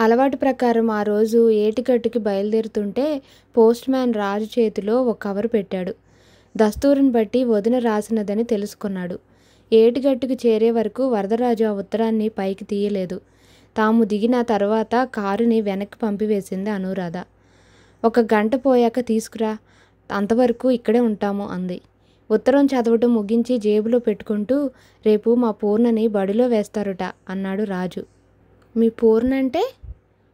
అలవాటు ప్రకారం ఆ రోజు ఏటిగట్టుకి బయలుదేరుతుంటే పోస్ట్ మ్యాన్ రాజు చేతిలో ఒక కవరు పెట్టాడు. దస్తూరుని బట్టి వదిన రాసినదని తెలుసుకున్నాడు. ఏటిగట్టుకు చేరే వరకు వరదరాజు ఆ ఉత్తరాన్ని పైకి తీయలేదు. తాము దిగిన తర్వాత కారుని వెనక్కి పంపివేసింది అనూరాధ. 1 గంట పోయాక తీసుకురా, అంతవరకు ఇక్కడే ఉంటాము అంది. ఉత్తరం చదవటం ముగించి జేబులో పెట్టుకుంటూ, రేపు మా పూర్ణని బడిలో వేస్తారుట అన్నాడు రాజు. మీ పూర్ణ అంటే?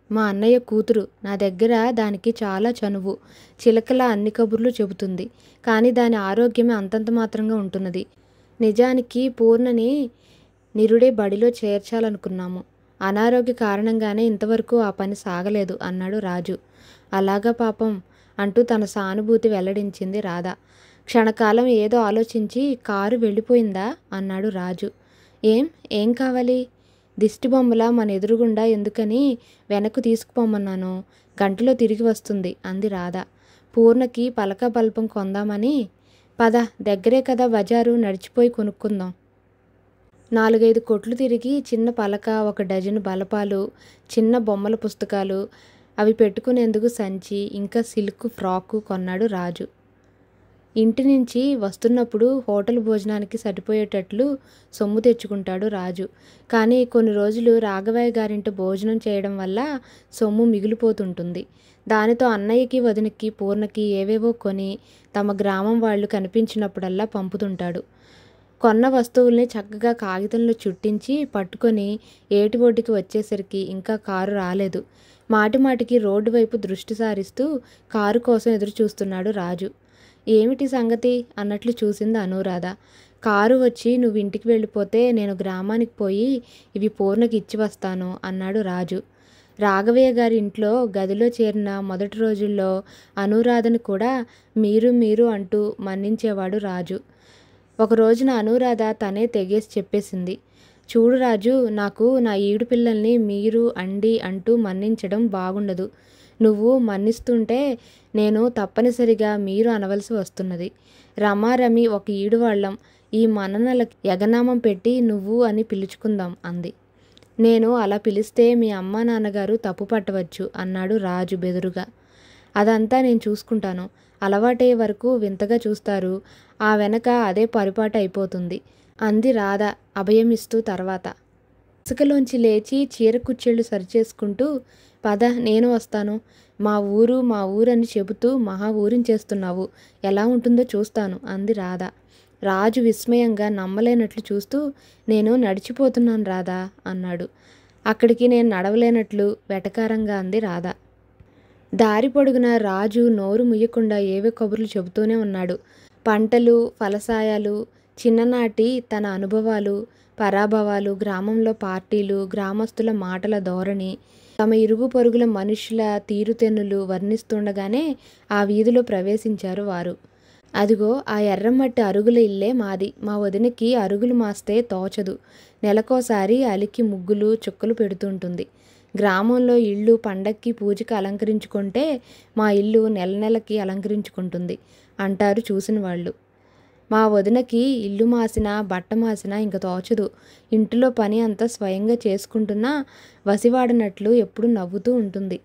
మా అన్నయ్య కూతురు. నా దగ్గర దానికి చాలా చనువు. చిలకలా అన్ని కబుర్లు చెబుతుంది. కానీ దాని ఆరోగ్యమే అంతంత మాత్రంగా ఉంటున్నది. నిజానికి పూర్ణని నిరుడే బడిలో చేర్చాలనుకున్నాము. అనారోగ్య కారణంగానే ఇంతవరకు ఆ పని సాగలేదు అన్నాడు రాజు. అలాగా పాపం అంటూ తన సానుభూతి వెల్లడించింది రాధ. క్షణకాలం ఏదో ఆలోచించి, కారు వెళ్ళిపోయిందా అన్నాడు రాజు. ఏం కావాలి? దిష్టిబొమ్మలా మన ఎదురుగుండా ఎందుకని వెనక్కు తీసుకుపోమన్నాను. గంటలో తిరిగి వస్తుంది అంది రాధ. పూర్ణకి పలక బల్పం కొందామని. పద, దగ్గరే కదా బజారు, నడిచిపోయి కొనుక్కుందాం. 4-5 కొట్లు తిరిగి చిన్న పలక, 1 డజను బలపాలు, చిన్న బొమ్మల పుస్తకాలు, అవి పెట్టుకునేందుకు సంచి, ఇంకా సిల్క్ ఫ్రాకు కొన్నాడు రాజు. ఇంటి నుంచి వస్తున్నప్పుడు హోటల్ భోజనానికి సరిపోయేటట్లు సొమ్ము తెచ్చుకుంటాడు రాజు. కానీ కొన్ని రోజులు రాఘవయ్య గారింట భోజనం చేయడం వల్ల సొమ్ము మిగిలిపోతుంటుంది. దానితో అన్నయ్యకి, వదినకి, పూర్ణకి ఏవేవో కొని తమ గ్రామం వాళ్ళు కనిపించినప్పుడల్లా పంపుతుంటాడు. కొన్న వస్తువుల్ని చక్కగా కాగితంలో చుట్టించి పట్టుకొని ఏటి ఒడ్డుకి వచ్చేసరికి ఇంకా కారు రాలేదు. మాటిమాటికి రోడ్డు వైపు దృష్టి సారిస్తూ కారు కోసం ఎదురు చూస్తున్నాడు రాజు. ఏమిటి సంగతి అన్నట్లు చూసింది అనూరాధ. కారు వచ్చి నువ్వు ఇంటికి వెళ్ళిపోతే నేను గ్రామానికి పోయి ఇవి పూర్ణకి ఇచ్చి వస్తాను అన్నాడు రాజు. రాఘవయ్య గారి ఇంట్లో గదిలో చేరిన మొదటి రోజుల్లో అనూరాధను కూడా మీరు అంటూ మన్నించేవాడు రాజు. ఒక రోజున అనూరాధ తనే తెగేసి చెప్పేసింది. చూడు రాజు, నాకు నా ఈడు పిల్లల్ని మీరు అండి అంటూ మన్నించడం బాగుండదు. నువ్వు మన్నిస్తుంటే నేను తప్పనిసరిగా మీరు అనవలసి వస్తున్నది. రమారమి ఒక ఈడు వాళ్ళం. ఈ మన్ననలకి యగనామం పెట్టి నువ్వు అని పిలుచుకుందాం అంది. నేను అలా పిలిస్తే మీ అమ్మా నాన్నగారు తప్పు పట్టవచ్చు అన్నాడు రాజు బెదురుగా. అదంతా నేను చూసుకుంటాను. అలవాటయ్యే వరకు వింతగా చూస్తారు. ఆ వెనక అదే పరిపాటు అయిపోతుంది అంది రాధ అభయమిస్తూ. తర్వాత ఇసుకలోంచి లేచి చీర కుచ్చెళ్ళు సరిచేసుకుంటూ, పద నేను వస్తాను. మా ఊరని చెబుతూ మహా ఊరించేస్తున్నావు. ఎలా ఉంటుందో చూస్తాను అంది రాధ. రాజు విస్మయంగా నమ్మలేనట్లు చూస్తూ, నేను నడిచిపోతున్నాను రాధా అన్నాడు. అక్కడికి నేను నడవలేనట్లు వెటకారంగా అంది రాధ. దారి పొడుగున రాజు నోరు ముయ్యకుండా ఏవే కబుర్లు చెబుతూనే ఉన్నాడు. పంటలు, ఫలసాయాలు, చిన్ననాటి తన అనుభవాలు, పరాభవాలు, గ్రామంలో పార్టీలు, గ్రామస్తుల మాటల ధోరణి, తమ ఇరుగు పొరుగుల మనుషుల తీరుతెన్నులు వర్ణిస్తుండగానే ఆ వీధిలో ప్రవేశించారు వారు. అదిగో ఆ ఎర్రమట్టి అరుగుల ఇల్లే మాది. మా వదినకి అరుగులు మాస్తే తోచదు. నెలకోసారి అలికి ముగ్గులు చుక్కలు పెడుతుంటుంది. గ్రామంలో ఇళ్ళు పండక్కి పూజకి అలంకరించుకుంటే మా ఇల్లు నెలకి అలంకరించుకుంటుంది అంటారు చూసిన వాళ్ళు. మా వదినకి ఇల్లు మాసినా బట్ట మాసినా ఇంక తోచదు. ఇంటిలో పని అంతా స్వయంగా చేసుకుంటున్నా వసివాడినట్లు ఎప్పుడు నవ్వుతూ ఉంటుంది.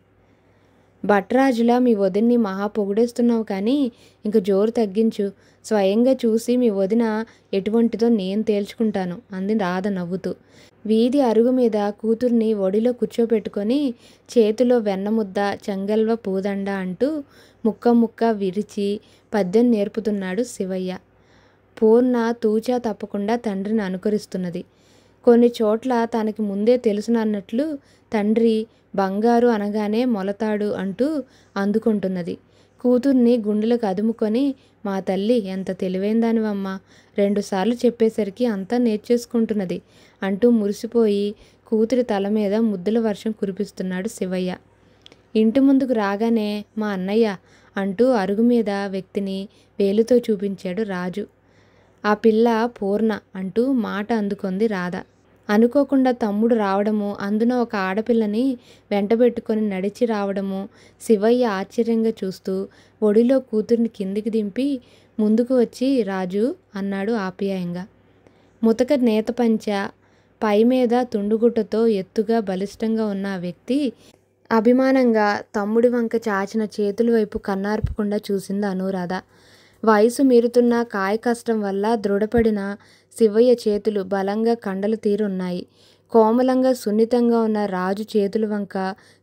భట్రాజులా మీ వదిన్ని మహా పొగిడేస్తున్నావు కానీ ఇంక జోరు తగ్గించు. స్వయంగా చూసి మీ వదిన ఎటువంటిదో నేను తేల్చుకుంటాను అంది రాధ నవ్వుతూ. వీధి అరుగు మీద కూతుర్ని ఒడిలో కూర్చోపెట్టుకొని చేతిలో వెన్నముద్ద, చెంగల్వ పూదండ అంటూ ముక్క విరిచి పద్యం నేర్పుతున్నాడు శివయ్య. పూర్ణ తూచా తప్పకుండా తండ్రిని అనుకరిస్తున్నది. కొన్ని చోట్ల తనకి ముందే తెలుసునన్నట్లు తండ్రి బంగారు అనగానే మొలతాడు అంటూ అందుకుంటున్నది. కూతుర్ని గుండెలకు అదుముకొని, మా తల్లి ఎంత తెలివైందానివమ్మా, 2 సార్లు చెప్పేసరికి అంతా నేర్చేసుకుంటున్నది అంటూ మురిసిపోయి కూతురి తల మీద ముద్దుల వర్షం కురిపిస్తున్నాడు శివయ్య. ఇంటి ముందుకు రాగానే మా అన్నయ్య అంటూ అరుగు మీద వ్యక్తిని వేలుతో చూపించాడు రాజు. ఆ పిల్ల పూర్ణ అంటూ మాట అందుకొంది రాధ. అనుకోకుండా తమ్ముడు రావడము, అందున ఒక ఆడపిల్లని వెంటబెట్టుకొని నడిచి రావడము శివయ్య ఆశ్చర్యంగా చూస్తూ ఒడిలో కూతుర్ని కిందికి దింపి ముందుకు వచ్చి రాజు అన్నాడు ఆప్యాయంగా. ముతక నేత పంచ, పై మీద తుండుగుట్టతో ఎత్తుగా బలిష్టంగా ఉన్న ఆ వ్యక్తి అభిమానంగా తమ్ముడి వంక చాచిన చేతుల వైపు కన్నార్పకుండా చూసింది అనురాధ. వయసు మీరుతున్న కాయ కష్టం వల్ల దృఢపడిన శివయ్య చేతులు బలంగా కండలు తీరున్నాయి. కోమలంగా సున్నితంగా ఉన్న రాజు చేతుల వంక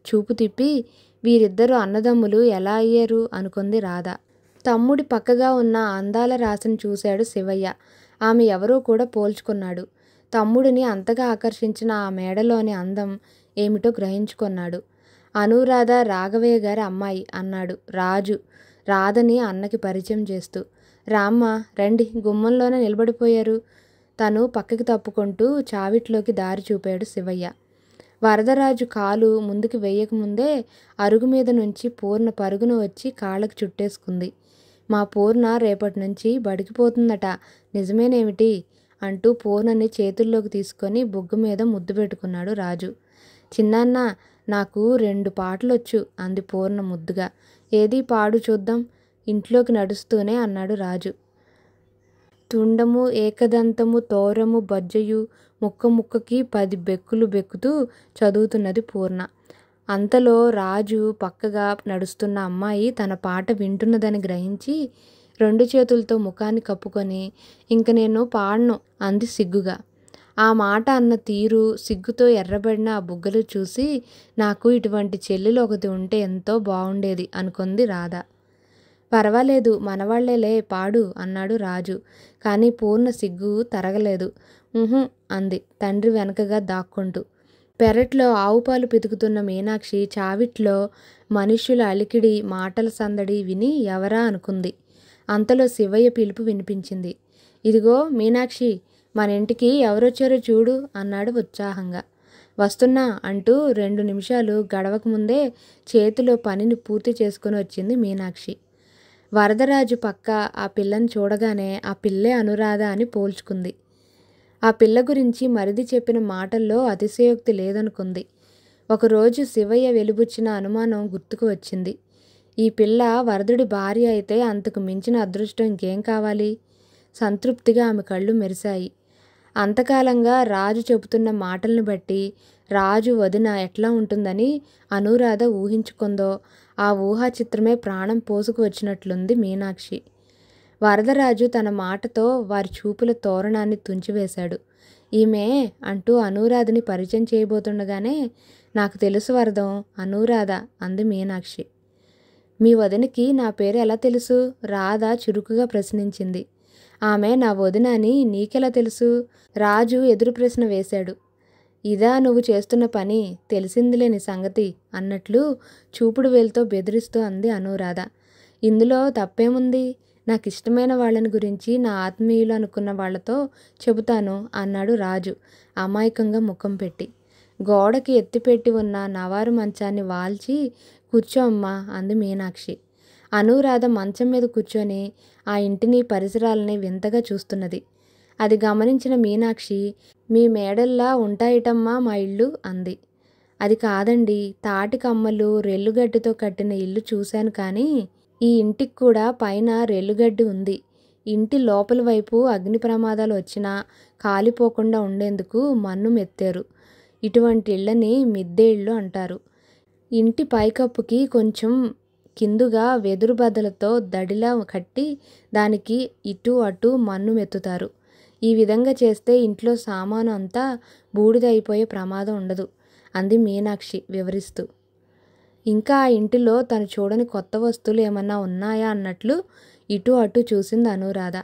చూపు తిప్పి, వీరిద్దరూ అన్నదమ్ములు ఎలా అయ్యారు అనుకుంది రాధ. తమ్ముడి పక్కగా ఉన్న అందాల రాశిని చూశాడు శివయ్య. ఆమె ఎవరో కూడా పోల్చుకున్నాడు. తమ్ముడిని అంతగా ఆకర్షించిన ఆ మేడలోని అందం ఏమిటో గ్రహించుకున్నాడు. అనురాధ రాఘవయ్య గారి అమ్మాయి అన్నాడు రాజు రాధని అన్నకి పరిచయం చేస్తూ. రామ్మ రండి, గుమ్మంలోనే నిలబడిపోయారు. తను పక్కకి తప్పుకుంటూ చావిట్లోకి దారి చూపాడు శివయ్య. వరదరాజు కాలు ముందుకు వేయకముందే అరుగు మీద నుంచి పూర్ణ పరుగున వచ్చి కాళ్ళకు చుట్టేసుకుంది. మా పూర్ణ రేపటి నుంచి బడికిపోతుందట, నిజమేనేమిటి అంటూ పూర్ణని చేతుల్లోకి తీసుకొని బుగ్గ మీద ముద్దు పెట్టుకున్నాడు రాజు. చిన్నాన్న, నాకు 2 పాటలొచ్చు అంది పూర్ణ ముద్దుగా. ఏది పాడు చూద్దాం ఇంట్లోకి నడుస్తూనే అన్నాడు రాజు. తుండము ఏకదంతము తోరము బజ్జయు ముక్క ముక్కకి 10 బెక్కులు బెక్కుతూ చదువుతున్నది పూర్ణ. అంతలో రాజు పక్కగా నడుస్తున్న అమ్మాయి తన పాట వింటున్నదని గ్రహించి 2 చేతులతో ముఖాన్ని కప్పుకొని, ఇంక నేను పాడను అంది సిగ్గుగా. ఆ మాట అన్న తీరు, సిగ్గుతో ఎర్రబడిన ఆ బుగ్గలు చూసి, నాకు ఇటువంటి చెల్లెలు ఒకటి ఉంటే ఎంతో బాగుండేది అనుకుంది రాధ. పర్వాలేదు, మనవాళ్లేలే, పాడు అన్నాడు రాజు. కానీ పూర్ణ సిగ్గు తరగలేదు. అంది తండ్రి వెనకగా దాక్కుంటూ. పెరట్లో ఆవుపాలు పితుకుతున్న మీనాక్షి చావిట్లో మనుష్యుల అలికిడి, మాటల సందడి విని ఎవరా అనుకుంది. అంతలో శివయ్య పిలుపు వినిపించింది. ఇదిగో మీనాక్షి, మన ఇంటికి ఎవరొచ్చారో చూడు అన్నాడు ఉత్సాహంగా. వస్తున్నా అంటూ 2 నిమిషాలు గడవకముందే చేతిలో పనిని పూర్తి చేసుకుని వచ్చింది మీనాక్షి. వరదరాజు పక్క ఆ పిల్లని చూడగానే ఆ పిల్లే అనురాధ అని పోల్చుకుంది. ఆ పిల్ల గురించి మరిది చెప్పిన మాటల్లో అతిశయోక్తి లేదనుకుంది. ఒకరోజు శివయ్య వెలిబుచ్చిన అనుమానం గుర్తుకు వచ్చింది. ఈ పిల్ల వరదుడి భార్య అయితే అంతకు మించిన అదృష్టం ఇంకేం కావాలి? సంతృప్తిగా ఆమె కళ్ళు మెరిశాయి. అంతకాలంగా రాజు చెబుతున్న మాటల్ని బట్టి రాజు వదిన ఎట్లా ఉంటుందని అనురాధ ఊహించుకుందో ఆ ఊహా చిత్రమే ప్రాణం పోసుకు వచ్చినట్లుంది మీనాక్షి. వరదరాజు తన మాటతో వారి చూపుల తోరణాన్ని తుంచివేశాడు. ఈమె అంటూ అనురాధని పరిచయం చేయబోతుండగానే, నాకు తెలుసు వరదం, అనురాధ అంది మీనాక్షి. మీ వదినకి నా పేరు ఎలా తెలుసు? రాధ చురుకుగా ప్రశ్నించింది. ఆమె నా వదిన అని నీకెలా తెలుసు? రాజు ఎదురు ప్రశ్న వేశాడు. ఇదా నువ్వు చేస్తున్న పని? తెలిసిందిలేని సంగతి అన్నట్లు చూపుడు వేలుతో బెదిరిస్తూ అంది అనురాధ. ఇందులో తప్పేముంది? నాకు ఇష్టమైన వాళ్ళని గురించి నా ఆత్మీయులు అనుకున్న వాళ్లతో చెబుతాను అన్నాడు రాజు అమాయకంగా ముఖం పెట్టి. గోడకి ఎత్తిపెట్టి ఉన్న నవారు మంచాన్ని వాల్చి, కూర్చో అమ్మా అంది మీనాక్షి. అనురాధ మంచం మీద కూర్చొని ఆ ఇంటిని పరిసరాలని వింతగా చూస్తున్నది. అది గమనించిన మీనాక్షి, మీ మేడల్లా ఉంటాయిటమ్మా మా ఇళ్ళు అంది. అది కాదండి, తాటి కమ్మలు రెల్లుగడ్డితో కట్టిన ఇల్లు చూశాను, కానీ ఈ ఇంటికి కూడా పైన రెల్లుగడ్డి ఉంది. ఇంటి లోపల వైపు అగ్ని ప్రమాదాలు వచ్చినా కాలిపోకుండా ఉండేందుకు మన్ను మెత్తారు. ఇటువంటి ఇళ్ళని మిద్దె ఇళ్ళు అంటారు. ఇంటి పైకప్పుకి కొంచెం కిందుగా వెదురు బద్దలతో దడిలా కట్టి దానికి ఇటు అటు మన్ను మెత్తుతారు. ఈ విధంగా చేస్తే ఇంట్లో సామాను అంతా బూడిదైపోయే ప్రమాదం ఉండదు అంది మీనాక్షి వివరిస్తూ. ఇంకా ఆ ఇంటిలో తను చూడని కొత్త వస్తువులు ఏమన్నా ఉన్నాయా అన్నట్లు ఇటు అటు చూసింది అనురాధ.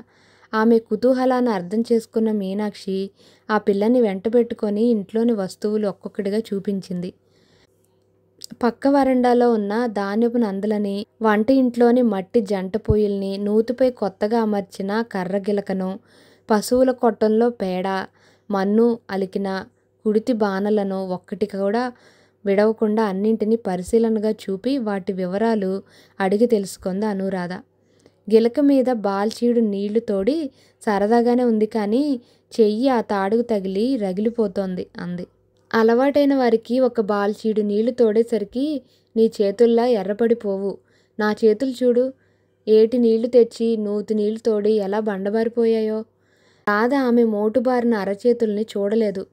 ఆమె కుతూహలాన్ని అర్థం చేసుకున్న మీనాక్షి ఆ పిల్లని వెంటబెట్టుకొని ఇంట్లోని వస్తువులు ఒక్కొక్కటిగా చూపించింది. పక్క వరండాలో ఉన్న ధాన్యపు నందలని, వంట ఇంట్లోని మట్టి జంట పొయ్యిల్ని, నూతిపై కొత్తగా అమర్చిన కర్ర గిలకను, పశువుల కొట్టంలో పేడ, మన్ను అలికిన కుడితి బాణలను ఒక్కటి కూడా విడవకుండా అన్నింటినీ పరిశీలనగా చూపి వాటి వివరాలు అడిగి తెలుసుకుంది అనురాధ. గిలక మీద బాల్చీడు నీళ్లు తోడి, సరదాగానే ఉంది కానీ చెయ్యి ఆ తాడుకు తగిలి రగిలిపోతోంది అంది. అలవాటైన వారికి ఒక బాల్చీడు నీళ్లు తోడేసరికి నీ చేతుల్లా ఎర్రపడిపోవు. నా చేతులు చూడు, ఏటి నీళ్లు తెచ్చి నూతి నీళ్లు తోడి ఎలా బండబారిపోయాయో. రాధ ఆమె మోటుబారిన అరచేతుల్ని చూడలేదు.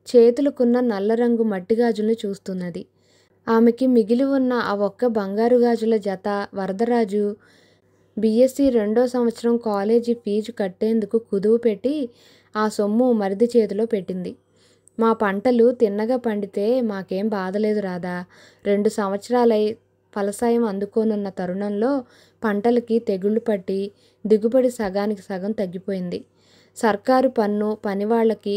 చేతులకున్న నల్ల రంగు మట్టి గాజుల్ని చూస్తున్నది. ఆమెకి మిగిలి ఉన్న ఆ ఒక్క బంగారు గాజుల జత వరదరాజు బీఎస్సీ 2వ సంవత్సరం కాలేజీ ఫీజు కట్టేందుకు కుదువు పెట్టి ఆ సొమ్ము మరిది చేతిలో పెట్టింది. మా పంటలు తిన్నగా పండితే మాకేం బాధలేదు రాదా. 2 సంవత్సరాలై ఫలసాయం అందుకోనున్న తరుణంలో పంటలకి తెగుళ్ళు పట్టి దిగుబడి సగానికి సగం తగ్గిపోయింది. సర్కారు పన్ను, పనివాళ్లకి,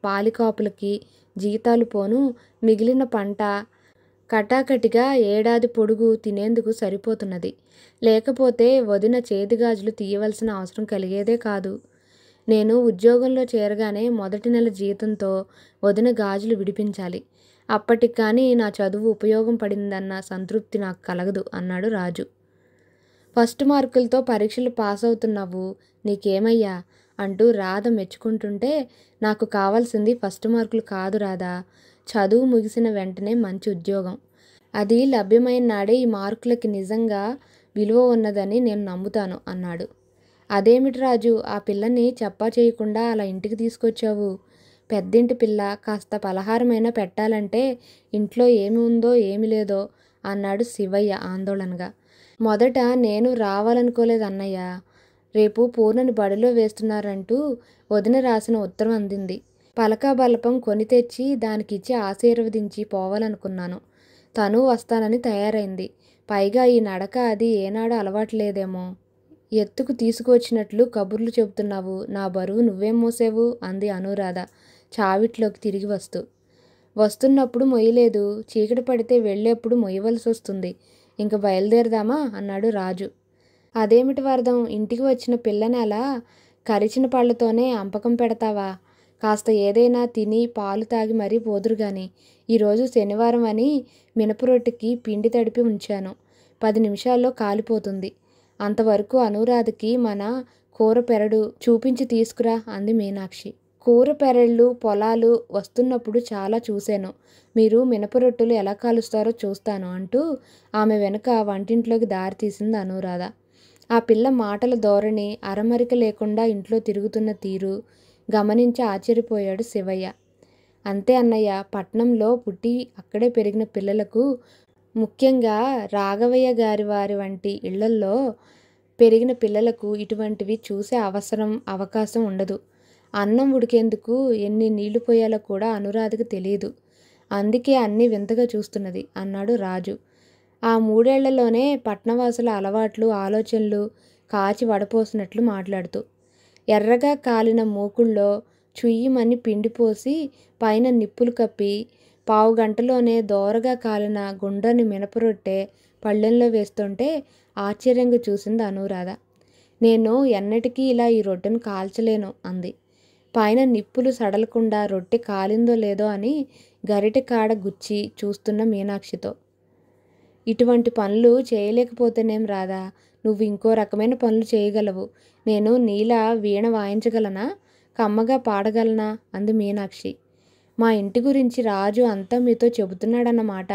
పాలికాపులకి జీతాలు పోను మిగిలిన పంట కటాకటిగా ఏడాది పొడుగు తినేందుకు సరిపోతున్నది. లేకపోతే వదిన చేతిగాజులు తీయవలసిన అవసరం కలిగేదే కాదు. నేను ఉద్యోగంలో చేరగానే మొదటి నెల జీతంతో వదిన గాజులు విడిపించాలి. అప్పటికి కానీ నా చదువు ఉపయోగం పడిందన్న సంతృప్తి నాకు కలగదు అన్నాడు రాజు. ఫస్ట్ మార్కులతో పరీక్షలు పాస్ అవుతున్నావు, నీకేమయ్యా అంటూ రాధ మెచ్చుకుంటుంటే, నాకు కావాల్సింది ఫస్ట్ మార్కులు కాదు రాధా, చదువు ముగిసిన వెంటనే మంచి ఉద్యోగం. అది లభ్యమైన నాడే ఈ మార్కులకి నిజంగా విలువ ఉన్నదని నేను నమ్ముతాను అన్నాడు. అదేమిటి రాజు, ఆ పిల్లని చెప్పా చేయకుండా అలా ఇంటికి తీసుకొచ్చావు? పెద్దింటి పిల్ల, కాస్త పలహారమైనా పెట్టాలంటే ఇంట్లో ఏమి ఉందో ఏమి లేదో అన్నాడు శివయ్య ఆందోళనగా. మొదట నేను రావాలనుకోలేదు అన్నయ్య. రేపు పూర్ణని బడిలో వేస్తున్నారంటూ వదిన రాసిన ఉత్తరం అందింది. పలకా బలపం కొని తెచ్చి దానికిచ్చి ఆశీర్వదించి పోవాలనుకున్నాను. తను వస్తానని తయారైంది. పైగా ఈ నడక అది ఏనాడో అలవాట్లేదేమో. ఎత్తుకు తీసుకువచ్చినట్లు కబుర్లు చెబుతున్నావు, నా బరువు నువ్వేం మోసేవు అంది అనురాధ చావిట్లోకి తిరిగి వస్తున్నప్పుడు మొయ్యలేదు, చీకటి పడితే వెళ్ళేప్పుడు మొయ్యవలసి వస్తుంది. ఇంక బయలుదేరదామా అన్నాడు రాజు. అదేమిటి వరదం, ఇంటికి వచ్చిన పిల్లని అలా కరిచిన పళ్ళతోనే అంపకం పెడతావా? కాస్త ఏదైనా తిని పాలు తాగి మరీ పోదురుగాని. ఈరోజు శనివారం అని మినపరొట్టికి పిండి తడిపి ఉంచాను, 10 నిమిషాల్లో కాలిపోతుంది. అంతవరకు అనురాధకి మన కూర పెరడు చూపించి తీసుకురా అంది మీనాక్షి. కూర పెరళ్ళు పొలాలు వస్తున్నప్పుడు చాలా చూశాను, మీరు మినపరొట్టెలు ఎలా కాలుస్తారో చూస్తాను అంటూ ఆమె వెనుక వంటింట్లోకి దారి తీసింది అనురాధ. ఆ పిల్ల మాటల ధోరణి, అరమరిక లేకుండా ఇంట్లో తిరుగుతున్న తీరు గమనించి ఆశ్చర్యపోయాడు శివయ్య. అంతే అన్నయ్య, పట్నంలో పుట్టి అక్కడే పెరిగిన పిల్లలకు, ముఖ్యంగా రాఘవయ్య గారి వారి వంటి ఇళ్లల్లో పెరిగిన పిల్లలకు ఇటువంటివి చూసే అవకాశం ఉండదు. అన్నం ఉడికేందుకు ఎన్ని నీళ్లు పోయాలో కూడా అనురాధకు తెలియదు. అందుకే అన్నీ వింతగా చూస్తున్నది అన్నాడు రాజు. ఆ 3 ఏళ్లలోనే పట్నవాసుల అలవాట్లు, ఆలోచనలు కాచి వడపోసినట్లు మాట్లాడుతూ. ఎర్రగా కాలిన మూకుళ్ళో చుయ్యమని పిండి పోసి పైన నిప్పులు కప్పి 15 గంటలోనే దోరగా కాలిన గుండ్రని మినపరొట్టె పళ్ళెంలో వేస్తుంటే ఆశ్చర్యంగా చూసింది అనురాధ. నేను ఎన్నటికీ ఇలా ఈ రొట్టెను కాల్చలేను అంది. పైన నిప్పులు సడలకుండా రొట్టె కాలిందో లేదో అని గరిటె కాడ గుచ్చి చూస్తున్న మీనాక్షితో. ఇటువంటి పనులు చేయలేకపోతేనేం రాదా, నువ్వు ఇంకో రకమైన పనులు చేయగలవు. నేను నీలా వీణ వాయించగలనా, కమ్మగా పాడగలనా అంది మీనాక్షి. మా ఇంటి గురించి రాజు అంతా మీతో చెబుతున్నాడన్నమాట.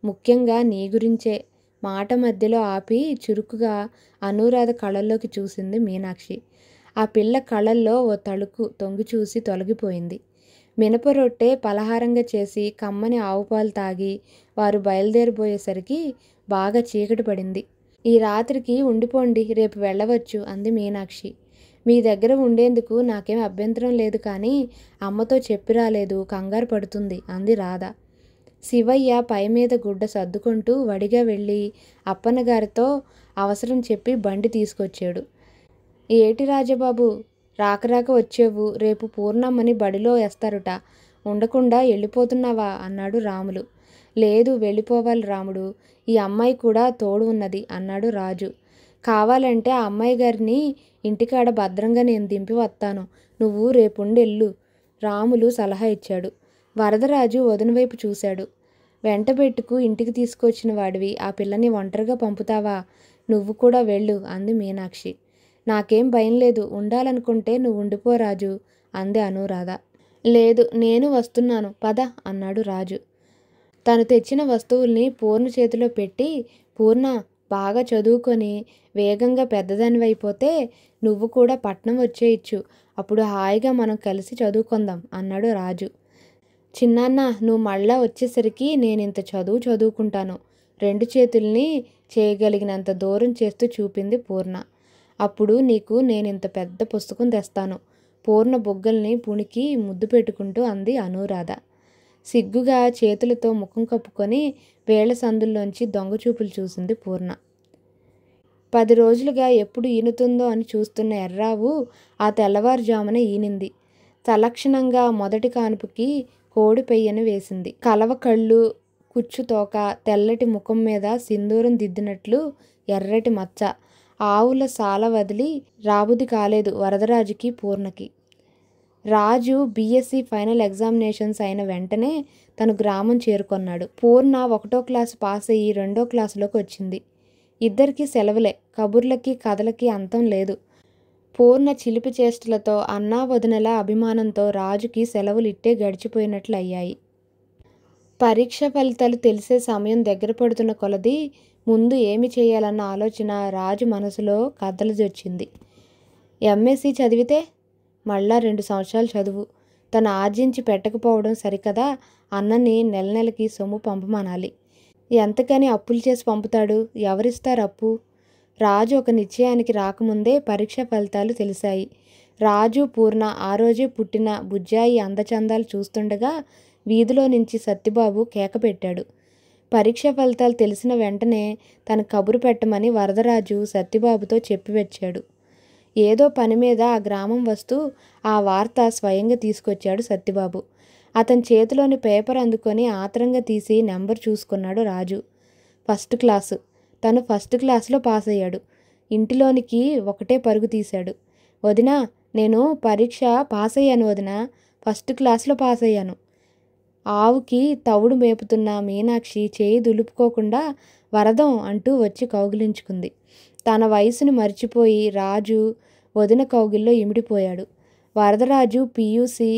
ముఖ్యంగా నీ గురించే. మాట మధ్యలో ఆపి చురుకుగా అనురాధ కళ్ళల్లోకి చూసింది మీనాక్షి. ఆ పిల్ల కళ్ళల్లో ఓ తళుకు తొంగి చూసి తొలగిపోయింది. మినపరొట్టె పలహారంగా చేసి కమ్మని ఆవుపాలు తాగి వారు బయలుదేరిపోయేసరికి బాగా చీకటి పడింది. ఈ రాత్రికి ఉండిపోండి, రేపు వెళ్ళవచ్చు అంది మీనాక్షి. మీ దగ్గర ఉండేందుకు నాకేం అభ్యంతరం లేదు, కానీ అమ్మతో చెప్పి రాలేదు, కంగారు పడుతుంది అంది రాధ. శివయ్య పై మీద గుడ్డ సర్దుకుంటూ వడిగా వెళ్ళి అప్పన్నగారితో అవసరం చెప్పి బండి తీసుకొచ్చాడు. ఏటి రాజబాబు, రాక వచ్చేవు, రేపు పూర్ణమ్మని బడిలో వేస్తారుట, ఉండకుండా వెళ్ళిపోతున్నావా అన్నాడు రాములు. లేదు, వెళ్ళిపోవాలి రాముడు, ఈ అమ్మాయి కూడా తోడు ఉన్నది అన్నాడు రాజు. కావాలంటే ఆ అమ్మాయి గారిని ఇంటికాడ భద్రంగా నేను దింపి వస్తాను, నువ్వు రేపుండెళ్ళు రాములు సలహా ఇచ్చాడు. వరదరాజు వదిన వైపు చూశాడు. వెంటబెట్టుకు ఇంటికి తీసుకొచ్చిన వాడివి ఆ పిల్లని ఒంటరిగా పంపుతావా, నువ్వు కూడా వెళ్ళు అంది మీనాక్షి. నాకేం భయం లేదు, ఉండాలనుకుంటే నువ్వు ఉండిపోరాజు అంది అనురాధ. లేదు, నేను వస్తున్నాను పద అన్నాడు రాజు. తను తెచ్చిన వస్తువుల్ని పూర్ణ చేతిలో పెట్టి, పూర్ణ, బాగా చదువుకొని వేగంగా పెద్దదానివైపోతే నువ్వు కూడా పట్నం వచ్చేయచ్చు, అప్పుడు హాయిగా మనం కలిసి చదువుకుందాం అన్నాడు రాజు. చిన్నాన్న, నువ్వు మళ్ళా వచ్చేసరికి నేనింత చదువు చదువుకుంటాను. 2 చేతుల్ని చేయగలిగినంత దూరం చేస్తూ చూపింది పూర్ణ. అప్పుడు నీకు నేనింత పెద్ద పుస్తకం తెస్తాను. పూర్ణ బుగ్గల్ని పుణికి ముద్దు పెట్టుకుంటూ అంది అనూరాధ. సిగ్గుగా చేతులతో ముఖం కప్పుకొని వేళ్ల సందుల్లోంచి దొంగచూపులు చూసింది పూర్ణ. 10 రోజులుగా ఎప్పుడు ఈనుతుందో అని చూస్తున్న ఎర్రావు ఆ తెల్లవారుజామున ఈనింది. సలక్షణంగా మొదటి కానుపుకి కోడి పెయ్యను వేసింది. కలవ కళ్ళు, కుచ్చుతోక, తెల్లటి ముఖం మీద సింధూరం దిద్దినట్లు ఎర్రటి మచ్చ. ఆవుల సాల వదిలి రాబుది కాలేదు వరదరాజుకి, పూర్ణకి. రాజు బీఎస్సీ ఫైనల్ ఎగ్జామినేషన్స్ అయిన వెంటనే తను గ్రామం చేరుకొన్నాడు. పూర్ణ 1వ క్లాసు పాస్ అయ్యి 2వ క్లాసులోకి వచ్చింది. ఇద్దరికీ సెలవులే. కబుర్లకి కథలకి అంతం లేదు. పూర్ణ చిలిపి చేష్టలతో, అన్నా వదినల అభిమానంతో రాజుకి సెలవులు ఇట్టే గడిచిపోయినట్లు అయ్యాయి. పరీక్ష ఫలితాలు తెలిసే సమయం దగ్గర పడుతున్న కొలది ముందు ఏమి చేయాలన్న ఆలోచన రాజు మనసులో కదలజొచ్చింది. ఎంఎస్సీ చదివితే మళ్ళా 2 సంవత్సరాలు చదువు. తను ఆర్జించి పెట్టకపోవడం సరికదా, అన్నని నెల నెలకి సొమ్ము పంపమనాలి. ఎంతకని అప్పులు చేసి పంపుతాడు? ఎవరిస్తారు అప్పు? రాజు ఒక నిశ్చయానికి రాకముందే పరీక్ష ఫలితాలు తెలిసాయి. రాజు, పూర్ణ ఆ రోజే పుట్టిన బుజ్జాయి అందచందాలు చూస్తుండగా వీధిలో నుంచి సత్తిబాబు కేక పెట్టాడు. పరీక్ష ఫలితాలు తెలిసిన వెంటనే తను కబురు పెట్టమని వరదరాజు సత్తిబాబుతో చెప్పివచ్చాడు. ఏదో పని మీద ఆ గ్రామం వస్తూ ఆ వార్త స్వయంగా తీసుకొచ్చాడు సత్తిబాబు. అతని చేతిలోని పేపర్ అందుకొని ఆత్రంగా తీసి నెంబర్ చూసుకున్నాడు రాజు. 1st class. తను 1st క్లాసులో పాస్ అయ్యాడు. ఇంటిలోనికి ఒకటే పరుగు తీశాడు. వదినా, నేను పరీక్ష పాస్ అయ్యాను వదినా, 1st క్లాసులో పాస్ అయ్యాను. ఆవుకి తవుడు మేపుతున్న మీనాక్షి చేయి దులుపుకోకుండా వరదం అంటూ వచ్చి కౌగిలించుకుంది. తన వయసుని మర్చిపోయి రాజు వదిన కౌగిల్లో ఇమిడిపోయాడు. వరదరాజు పీయూసీ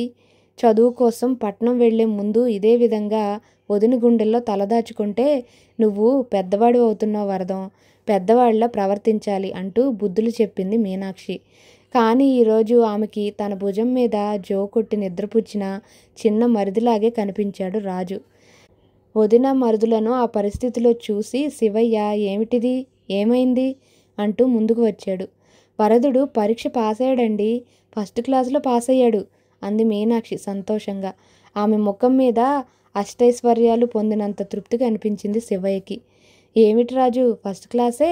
చదువు కోసం పట్నం వెళ్లే ముందు ఇదే విధంగా వదిన గుండెల్లో తలదాచుకుంటే, నువ్వు పెద్దవాడు అవుతున్నావు వరదం, పెద్దవాళ్ళ ప్రవర్తించాలి అంటూ బుద్ధులు చెప్పింది మీనాక్షి. కానీ ఈరోజు ఆమెకి తన భుజం మీద జో కొట్టి నిద్రపుచ్చిన చిన్న మరిదిలాగే కనిపించాడు రాజు. వదిన మరుదులను ఆ పరిస్థితిలో చూసి శివయ్య ఏమిటిది, ఏమైంది అంటూ ముందుకు వచ్చాడు. వరదుడు పరీక్ష పాస్ అయ్యాడండి, 1st క్లాసులో పాస్ అయ్యాడు అంది మీనాక్షి సంతోషంగా. ఆమె ముఖం మీద అష్టైశ్వర్యాలు పొందినంత తృప్తి కనిపించింది శివయ్యకి. ఏమిటి రాజు, 1st క్లాసే?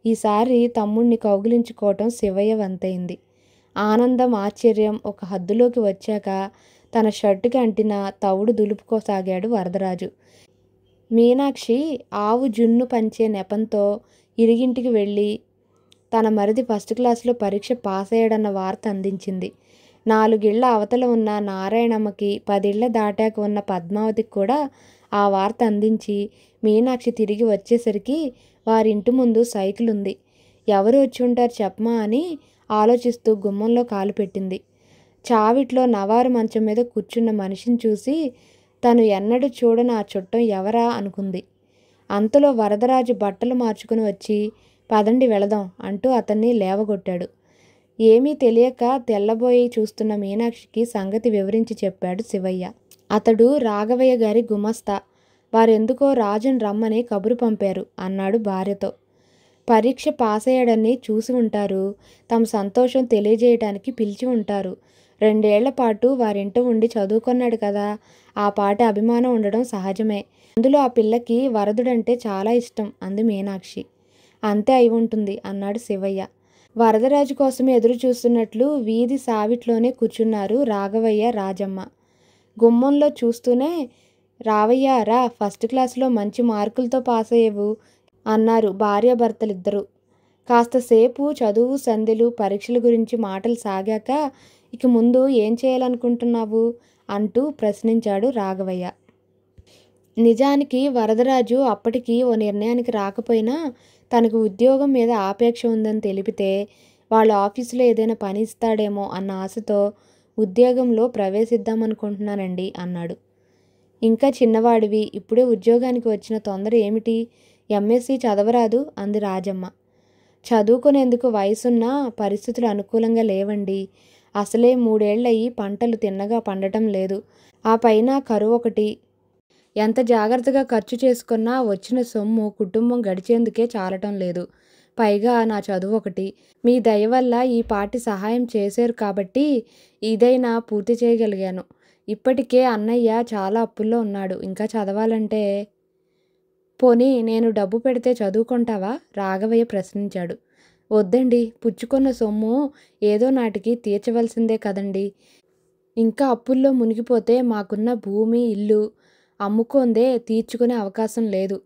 ఈసారి తమ్ముణ్ణి కౌగిలించుకోవటం శివయ్య వంతైంది. ఆనందం, ఆశ్చర్యం ఒక హద్దులోకి వచ్చాక తన షర్టుకి అంటిన తవుడు దులుపుకోసాగాడు వరదరాజు. మీనాక్షి ఆవు జున్ను పంచే నెపంతో ఇరిగింటికి వెళ్ళి తన మరిది 1st క్లాసులో పరీక్ష పాస్ అయ్యాడన్న వార్త అందించింది. 4 ఇళ్ల అవతల ఉన్న నారాయణమ్మకి, 10 ఇళ్ల దాటాక ఉన్న పద్మావతికి కూడా ఆ వార్త అందించి మీనాక్షి తిరిగి వచ్చేసరికి వారింటి ముందు సైకిల్ ఉంది. ఎవరు వచ్చి ఉంటారు చెప్పమా అని ఆలోచిస్తూ గుమ్మంలో కాలు పెట్టింది. చావిట్లో నవారు మంచం మీద కూర్చున్న మనిషిని చూసి తను ఎన్నడూ చూడని ఆ చుట్టం ఎవరా అనుకుంది. అంతలో వరదరాజు బట్టలు మార్చుకుని వచ్చి, పదండి వెళదాం అంటూ అతన్ని లేవగొట్టాడు. ఏమీ తెలియక తెల్లబోయి చూస్తున్న మీనాక్షికి సంగతి వివరించి చెప్పాడు శివయ్య. అతడు రాఘవయ్య గారి గుమస్తా. వారెందుకో రాజును రమ్మని కబురు పంపారు అన్నాడు భార్యతో. పరీక్ష పాస్ అయ్యాడని చూసి ఉంటారు, తమ సంతోషం తెలియజేయటానికి పిలిచి ఉంటారు. 2 ఏళ్ల పాటు వారింట ఉండి చదువుకున్నాడు కదా, ఆ పాటి అభిమానం ఉండడం సహజమే. అందులో ఆ పిల్లకి వరదుడంటే చాలా ఇష్టం అంది మీనాక్షి. అంతే అయి ఉంటుంది అన్నాడు శివయ్య. వరదరాజు కోసం ఎదురు చూస్తున్నట్లు వీధి సావిట్లోనే కూర్చున్నారు రాఘవయ్య, రాజమ్మ. గుమ్మంలో చూస్తూనే, రావయ్య రా, 1st క్లాసులో మంచి మార్కులతో పాస్ అయ్యేవు అన్నారు భార్యాభర్తలిద్దరూ. కాస్తసేపు చదువు, సంధ్యలు, పరీక్షల గురించి మాటలు సాగాక, ఇక ముందు ఏం చేయాలనుకుంటున్నావు అంటూ ప్రశ్నించాడు రాఘవయ్య. నిజానికి వరదరాజు అప్పటికి ఓ నిర్ణయానికి రాకపోయినా తనకు ఉద్యోగం మీద ఆపేక్ష ఉందని తెలిపితే వాళ్ళ ఆఫీసులో ఏదైనా పని ఇస్తాడేమో అన్న ఆశతో ఉద్యోగంలో ప్రవేశిద్దామనుకుంటున్నానండి అన్నాడు. ఇంకా చిన్నవాడివి, ఇప్పుడే ఉద్యోగానికి వచ్చిన తొందర ఏమిటి? ఎంఎస్సీ చదవరాదు అంది రాజమ్మ. చదువుకునేందుకు వయసున్నా పరిస్థితులు అనుకూలంగా లేవండి. అసలే 3 ఏళ్లయి పంటలు తిన్నగా పండటం లేదు. ఆ పైన కరువొకటి. ఎంత జాగ్రత్తగా ఖర్చు చేసుకున్నా వచ్చిన సొమ్ము కుటుంబం గడిచేందుకే చాలటం లేదు. పైగా నా చదువొకటి. మీ దయ వల్ల ఈ పాటి సహాయం చేశారు కాబట్టి ఇదైనా పూర్తి చేయగలిగాను. ఇప్పటికే అన్నయ్య చాలా అప్పుల్లో ఉన్నాడు. ఇంకా చదవాలంటే పోనీ నేను డబ్బు పెడితే చదువుకుంటావా? రాఘవయ్య ప్రశ్నించాడు. వద్దండి. పుచ్చుకున్న సొమ్ము ఏదో నాటికి తీర్చవలసిందే కదండీ. ఇంకా అప్పుల్లో మునిగిపోతే మాకున్న భూమి, ఇల్లు అమ్ముకోందే తీర్చుకునే అవకాశం లేదు.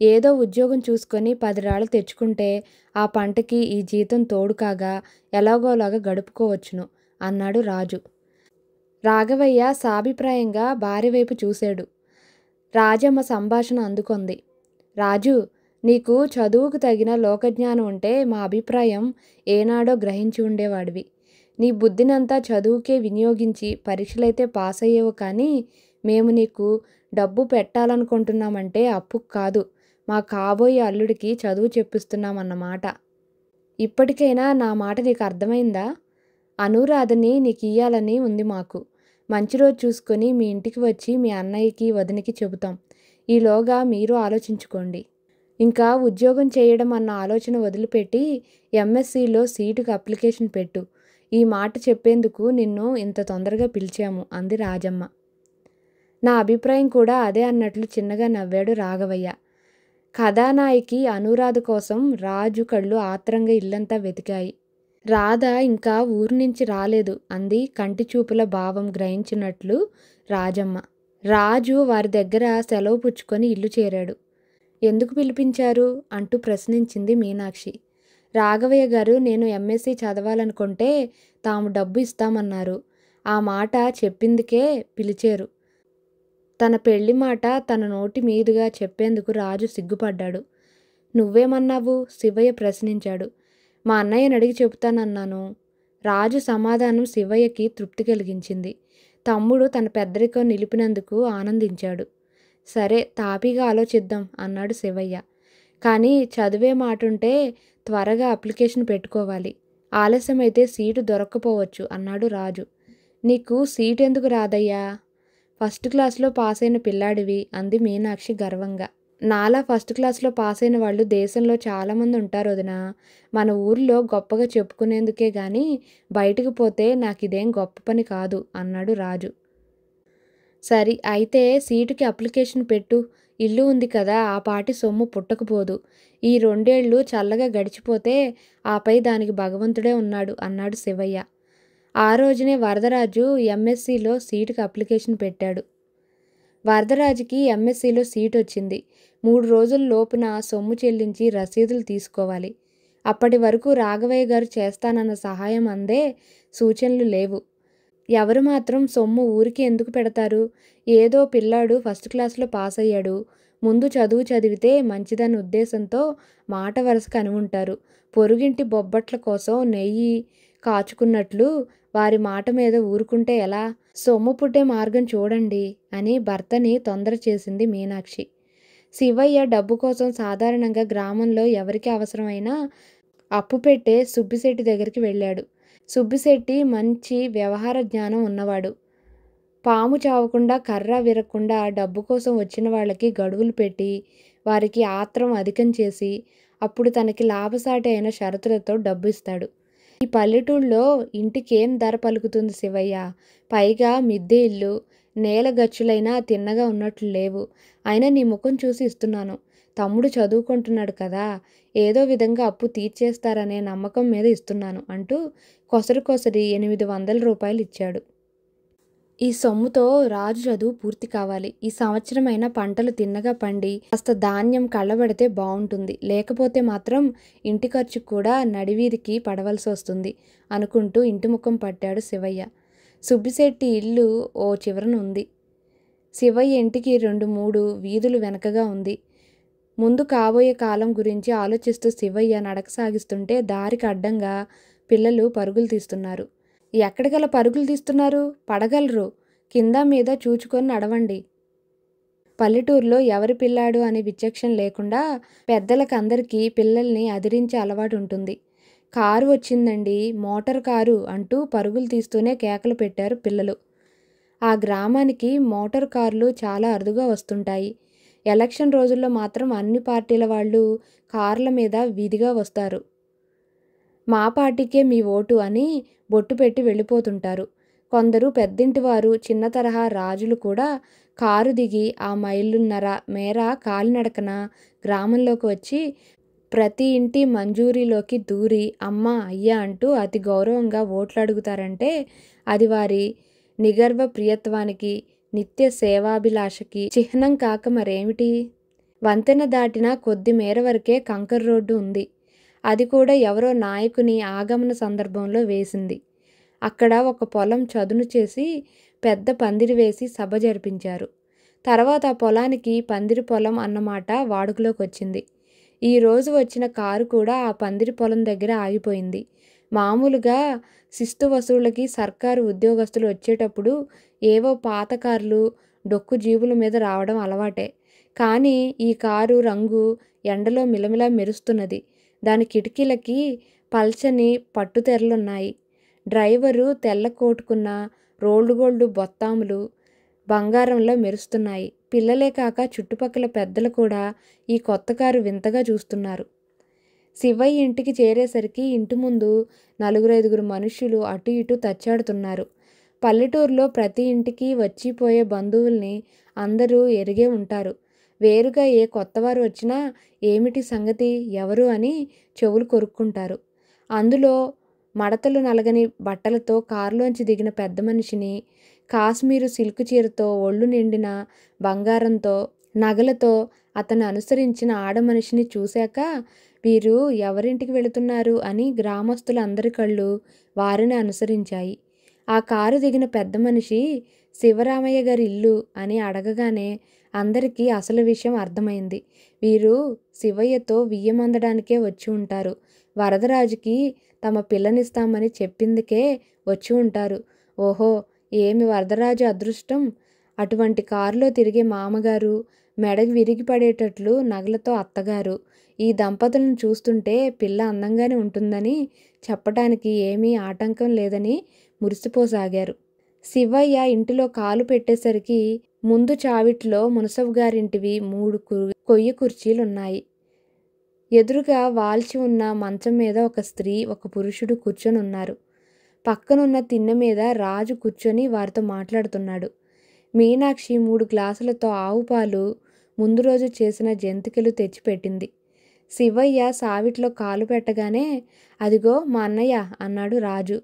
ఏదో ఉద్యోగం చూసుకొని 10 రాళ్లు తెచ్చుకుంటే ఆ పంటకి ఈ జీతం తోడు కాగా ఎలాగోలాగా గడుపుకోవచ్చును అన్నాడు రాజు. రాఘవయ్య సాభిప్రాయంగా భార్య వైపు చూశాడు. రాజమ్మ సంభాషణ అందుకొంది. రాజు, నీకు చదువుకు తగిన లోకజ్ఞానం ఉంటే మా అభిప్రాయం ఏనాడో గ్రహించి ఉండేవాడివి. నీ బుద్ధినంతా చదువుకే వినియోగించి పరీక్షలైతే పాస్ అయ్యేవు కానీ మేము నీకు డబ్బు పెట్టాలనుకుంటున్నామంటే అప్పుకు కాదు, మా కాబోయే అల్లుడికి చదువు చెప్పిస్తున్నామన్నమాట. ఇప్పటికైనా నా మాట నీకు అర్థమైందా? అనురాధని నీకు ఇయ్యాలని ఉంది మాకు. మంచి రోజు చూసుకొని మీ ఇంటికి వచ్చి మీ అన్నయ్యకి వదినికి చెబుతాం. ఈలోగా మీరు ఆలోచించుకోండి. ఇంకా ఉద్యోగం చేయడం అన్న ఆలోచన వదిలిపెట్టి ఎంఎస్సిలో సీటుకు అప్లికేషన్ పెట్టు. ఈ మాట చెప్పేందుకు నిన్ను ఇంత తొందరగా పిలిచాము అంది రాజమ్మ. నా అభిప్రాయం కూడా అదే అన్నట్లు చిన్నగా నవ్వాడు రాఘవయ్య. కథానాయికి అనురాధ కోసం రాజు కళ్ళు ఆత్రంగా ఇల్లంతా వెతికాయి. రాధ ఇంకా ఊరు నుంచి రాలేదు అంది కంటి చూపుల భావం గ్రహించినట్లు రాజమ్మ. రాజు వారి దగ్గర సెలవు పుచ్చుకొని ఇల్లు చేరాడు. ఎందుకు పిలిపించారు అంటూ ప్రశ్నించింది మీనాక్షి. రాఘవయ్య గారు నేను ఎంఎస్సి చదవాలనుకుంటే తాము డబ్బు ఇస్తామన్నారు. ఆ మాట చెప్పిందికే పిలిచారు. తన పెళ్లి మాట తన నోటి మీదుగా చెప్పేందుకు రాజు సిగ్గుపడ్డాడు. నువ్వేమన్నావు? శివయ్య ప్రశ్నించాడు. మా అన్నయ్యని అడిగి చెబుతానన్నాను. రాజు సమాధానం శివయ్యకి తృప్తి కలిగించింది. తమ్ముడు తన పెద్దరికం నిలిపినందుకు ఆనందించాడు. సరే, తాపీగా ఆలోచిద్దాం అన్నాడు శివయ్య. కానీ చదివే మాటుంటే త్వరగా అప్లికేషన్ పెట్టుకోవాలి. ఆలస్యమైతే సీటు దొరక్కపోవచ్చు అన్నాడు రాజు. నీకు సీటు ఎందుకు రాదయ్యా? ఫస్ట్ క్లాస్లో పాస్ అయిన పిల్లాడివి అంది మీనాక్షి గర్వంగా. నాలా ఫస్ట్ క్లాస్లో పాస్ అయిన వాళ్ళు దేశంలో చాలామంది ఉంటారు వదినా. మన ఊర్లో గొప్పగా చెప్పుకునేందుకే గాని బయటకు పోతే నాకిదేం గొప్ప పని కాదు అన్నాడు రాజు. సరి, అయితే సీటుకి అప్లికేషన్ పెట్టు. ఇల్లు ఉంది కదా, ఆ పాటి సొమ్ము పుట్టకపోదు. ఈ 2 ఏళ్ళు చల్లగా గడిచిపోతే ఆపై దానికి భగవంతుడే ఉన్నాడు అన్నాడు శివయ్య. ఆ రోజునే వరదరాజు ఎంఎస్సిలో సీటుకి అప్లికేషన్ పెట్టాడు. వరదరాజుకి ఎంఎస్సిలో సీట్ వచ్చింది. 3 రోజుల లోపున సొమ్ము చెల్లించి రసీదులు తీసుకోవాలి. అప్పటి వరకు రాఘవయ్య గారు చేస్తానన్న సహాయం అందే సూచనలు లేవు. ఎవరు మాత్రం సొమ్ము ఊరికి ఎందుకు పెడతారు? ఏదో పిల్లాడు ఫస్ట్ క్లాస్లో పాస్ అయ్యాడు, ముందు చదువు చదివితే మంచిదన్న ఉద్దేశంతో మాట వరుసకు అని ఉంటారు. పొరుగింటి బొబ్బట్ల కోసం నెయ్యి కాచుకున్నట్లు వారి మాట మీద ఊరుకుంటే ఎలా? సొమ్ము పుట్టే మార్గం చూడండి అని భర్తని తొందర చేసింది మీనాక్షి. శివయ్య డబ్బు కోసం సాధారణంగా గ్రామంలో ఎవరికి అవసరమైనా అప్పు పెట్టే సుబ్బిశెట్టి దగ్గరికి వెళ్ళాడు. సుబ్బిశెట్టి మంచి వ్యవహార జ్ఞానం ఉన్నవాడు. పాము చావకుండా కర్ర విరగకుండా డబ్బు కోసం వచ్చిన వాళ్ళకి గడువులు పెట్టి వారికి ఆత్రం అధికం చేసి అప్పుడు తనకి లాభసాటి అయిన షరతులతో డబ్బు ఇస్తాడు. ఈ పల్లెటూళ్ళలో ఇంటికేం ధర పలుకుతుంది శివయ్య? పైగా మిద్దె ఇల్లు, నేల గచ్చులైనా తిన్నగా ఉన్నట్లు లేవు. అయినా నీ ముఖం చూసి ఇస్తున్నాను. తమ్ముడు చదువుకుంటున్నాడు కదా, ఏదో విధంగా అప్పు తీర్చేస్తారనే నమ్మకం మీద ఇస్తున్నాను అంటూ కొసరి 800 రూపాయలు ఇచ్చాడు. ఈ సొమ్ముతో రాజు చదువు పూర్తి కావాలి. ఈ సంవత్సరమైనా పంటలు తిన్నగా పండి కాస్త ధాన్యం కళ్ళబడితే బాగుంటుంది. లేకపోతే మాత్రం ఇంటి ఖర్చు కూడా నడివీధికి పడవలసి వస్తుంది అనుకుంటూ ఇంటి ముఖం పట్టాడు శివయ్య. సుబ్బిశెట్టి ఇల్లు ఓ చివరన ఉంది. శివయ్య ఇంటికి 2-3 వీధులు వెనకగా ఉంది. ముందు కాబోయే కాలం గురించి ఆలోచిస్తూ శివయ్య నడక సాగిస్తుంటే దారికి అడ్డంగా పిల్లలు పరుగులు తీస్తున్నారు. ఎక్కడికలా పరుగులు తీస్తున్నారు? పడగలరు. కింద మీద చూచుకొని నడవండి. పల్లెటూరులో ఎవరి పిల్లాడు అనే విచక్షణ లేకుండా పెద్దలకందరికీ పిల్లల్ని అదిరించే అలవాటు ఉంటుంది. కారు వచ్చిందండి, మోటార్ కారు అంటూ పరుగులు తీస్తూనే కేకలు పెట్టారు పిల్లలు. ఆ గ్రామానికి మోటార్ కార్లు చాలా అరుదుగా వస్తుంటాయి. ఎలక్షన్ రోజుల్లో మాత్రం అన్ని పార్టీల వాళ్ళు కార్ల మీద విధిగా వస్తారు. మా పార్టీకే మీ ఓటు అని బొట్టు పెట్టి వెళ్ళిపోతుంటారు. కొందరు పెద్దింటివారు, చిన్న తరహా రాజులు కూడా కారు దిగి ఆ మైలున్నర మేర కాలినడకన గ్రామంలోకి వచ్చి ప్రతి ఇంటి మంజూరీలోకి దూరి అమ్మా, అయ్యా అంటూ అతి గౌరవంగా ఓట్లు అడుగుతారంటే అది వారి నిగర్వ ప్రియత్వానికి, నిత్య సేవాభిలాషకి చిహ్నం కాక మరేమిటి? వంతెన దాటిన కొద్ది మేర వరకే కంకర రోడ్డు ఉంది. అది కూడా ఎవరో నాయకుని ఆగమన సందర్భంలో వేసింది. అక్కడ ఒక పొలం చదును చేసి పెద్ద పందిరి వేసి సభ జరిపించారు. తర్వాత ఆ పొలానికి పందిరి పొలం అన్నమాట వాడుకలోకి వచ్చింది. ఈరోజు వచ్చిన కారు కూడా ఆ పందిరి పొలం దగ్గర ఆగిపోయింది. మామూలుగా శిస్తు వసూళ్ళకి సర్కారు ఉద్యోగస్తులు వచ్చేటప్పుడు ఏవో పాత కార్లు డొక్కు జీబుల మీద రావడం అలవాటే. కానీ ఈ కారు రంగు ఎండలో మిలమిలా మెరుస్తున్నది. దాని కిటికీలకి పల్చని పట్టుతెరలున్నాయి. డ్రైవరు తెల్ల కోటుకున్న రోల్డ్ గోల్డ్ బొత్తాములు బంగారంలో మెరుస్తున్నాయి. పిల్లలే కాక చుట్టుపక్కల పెద్దలు కూడా ఈ కొత్త కారు వింతగా చూస్తున్నారు. శివయ్య ఇంటికి చేరేసరికి ఇంటి ముందు 4-5 మనుష్యులు అటు ఇటు తచ్చాడుతున్నారు. పల్లెటూరులో ప్రతి ఇంటికి వచ్చిపోయే బంధువుల్ని అందరూ ఎరిగే ఉంటారు. వేరుగా ఏ కొత్తవారు వచ్చినా ఏమిటి సంగతి, ఎవరు అని చెవులు కొరుక్కుంటారు. అందులో మడతలు నలగని బట్టలతో కారులోంచి దిగిన పెద్ద మనిషిని, కాశ్మీరు సిల్కు చీరతో ఒళ్ళు నిండిన బంగారంతో నగలతో అతను అనుసరించిన ఆడమనిషిని చూశాక వీరు ఎవరింటికి వెళుతున్నారు అని గ్రామస్తులందరి కళ్ళు వారిని అనుసరించాయి. ఆ కారు దిగిన పెద్ద మనిషి శివరామయ్య గారి ఇల్లు అని అడగగానే అందరికీ అసలు విషయం అర్థమైంది. వీరు శివయ్యతో వియ్యమందడానికే వచ్చి ఉంటారు. వరదరాజుకి తమ పిల్లనిస్తామని చెప్పిందికే వచ్చి ఉంటారు. ఓహో, ఏమి వరదరాజు అదృష్టం! అటువంటి కారులో తిరిగే మామగారు, మెడకు విరిగి పడేటట్లు నగలతో అత్తగారు. ఈ దంపతులను చూస్తుంటే పిల్ల అందంగానే ఉంటుందని చెప్పటానికి ఏమీ ఆటంకం లేదని మురిసిపోసాగారు. శివయ్య ఇంటిలో కాలు పెట్టేసరికి ముందు చావిట్లో మునసబు గారింటివి 3 కొయ్య కుర్చీలున్నాయి. ఎదురుగా వాల్చి ఉన్న మంచం మీద ఒక స్త్రీ, ఒక పురుషుడు కూర్చొని ఉన్నారు. పక్కనున్న తిన్నె మీద రాజు కూర్చొని వారితో మాట్లాడుతున్నాడు. మీనాక్షి 3 గ్లాసులతో ఆవు పాలు ముందు రోజు చేసిన జంతికలు తెచ్చిపెట్టింది. శివయ్య సావిట్లో కాలు పెట్టగానే అదిగో మా అన్నయ్య అన్నాడు రాజు.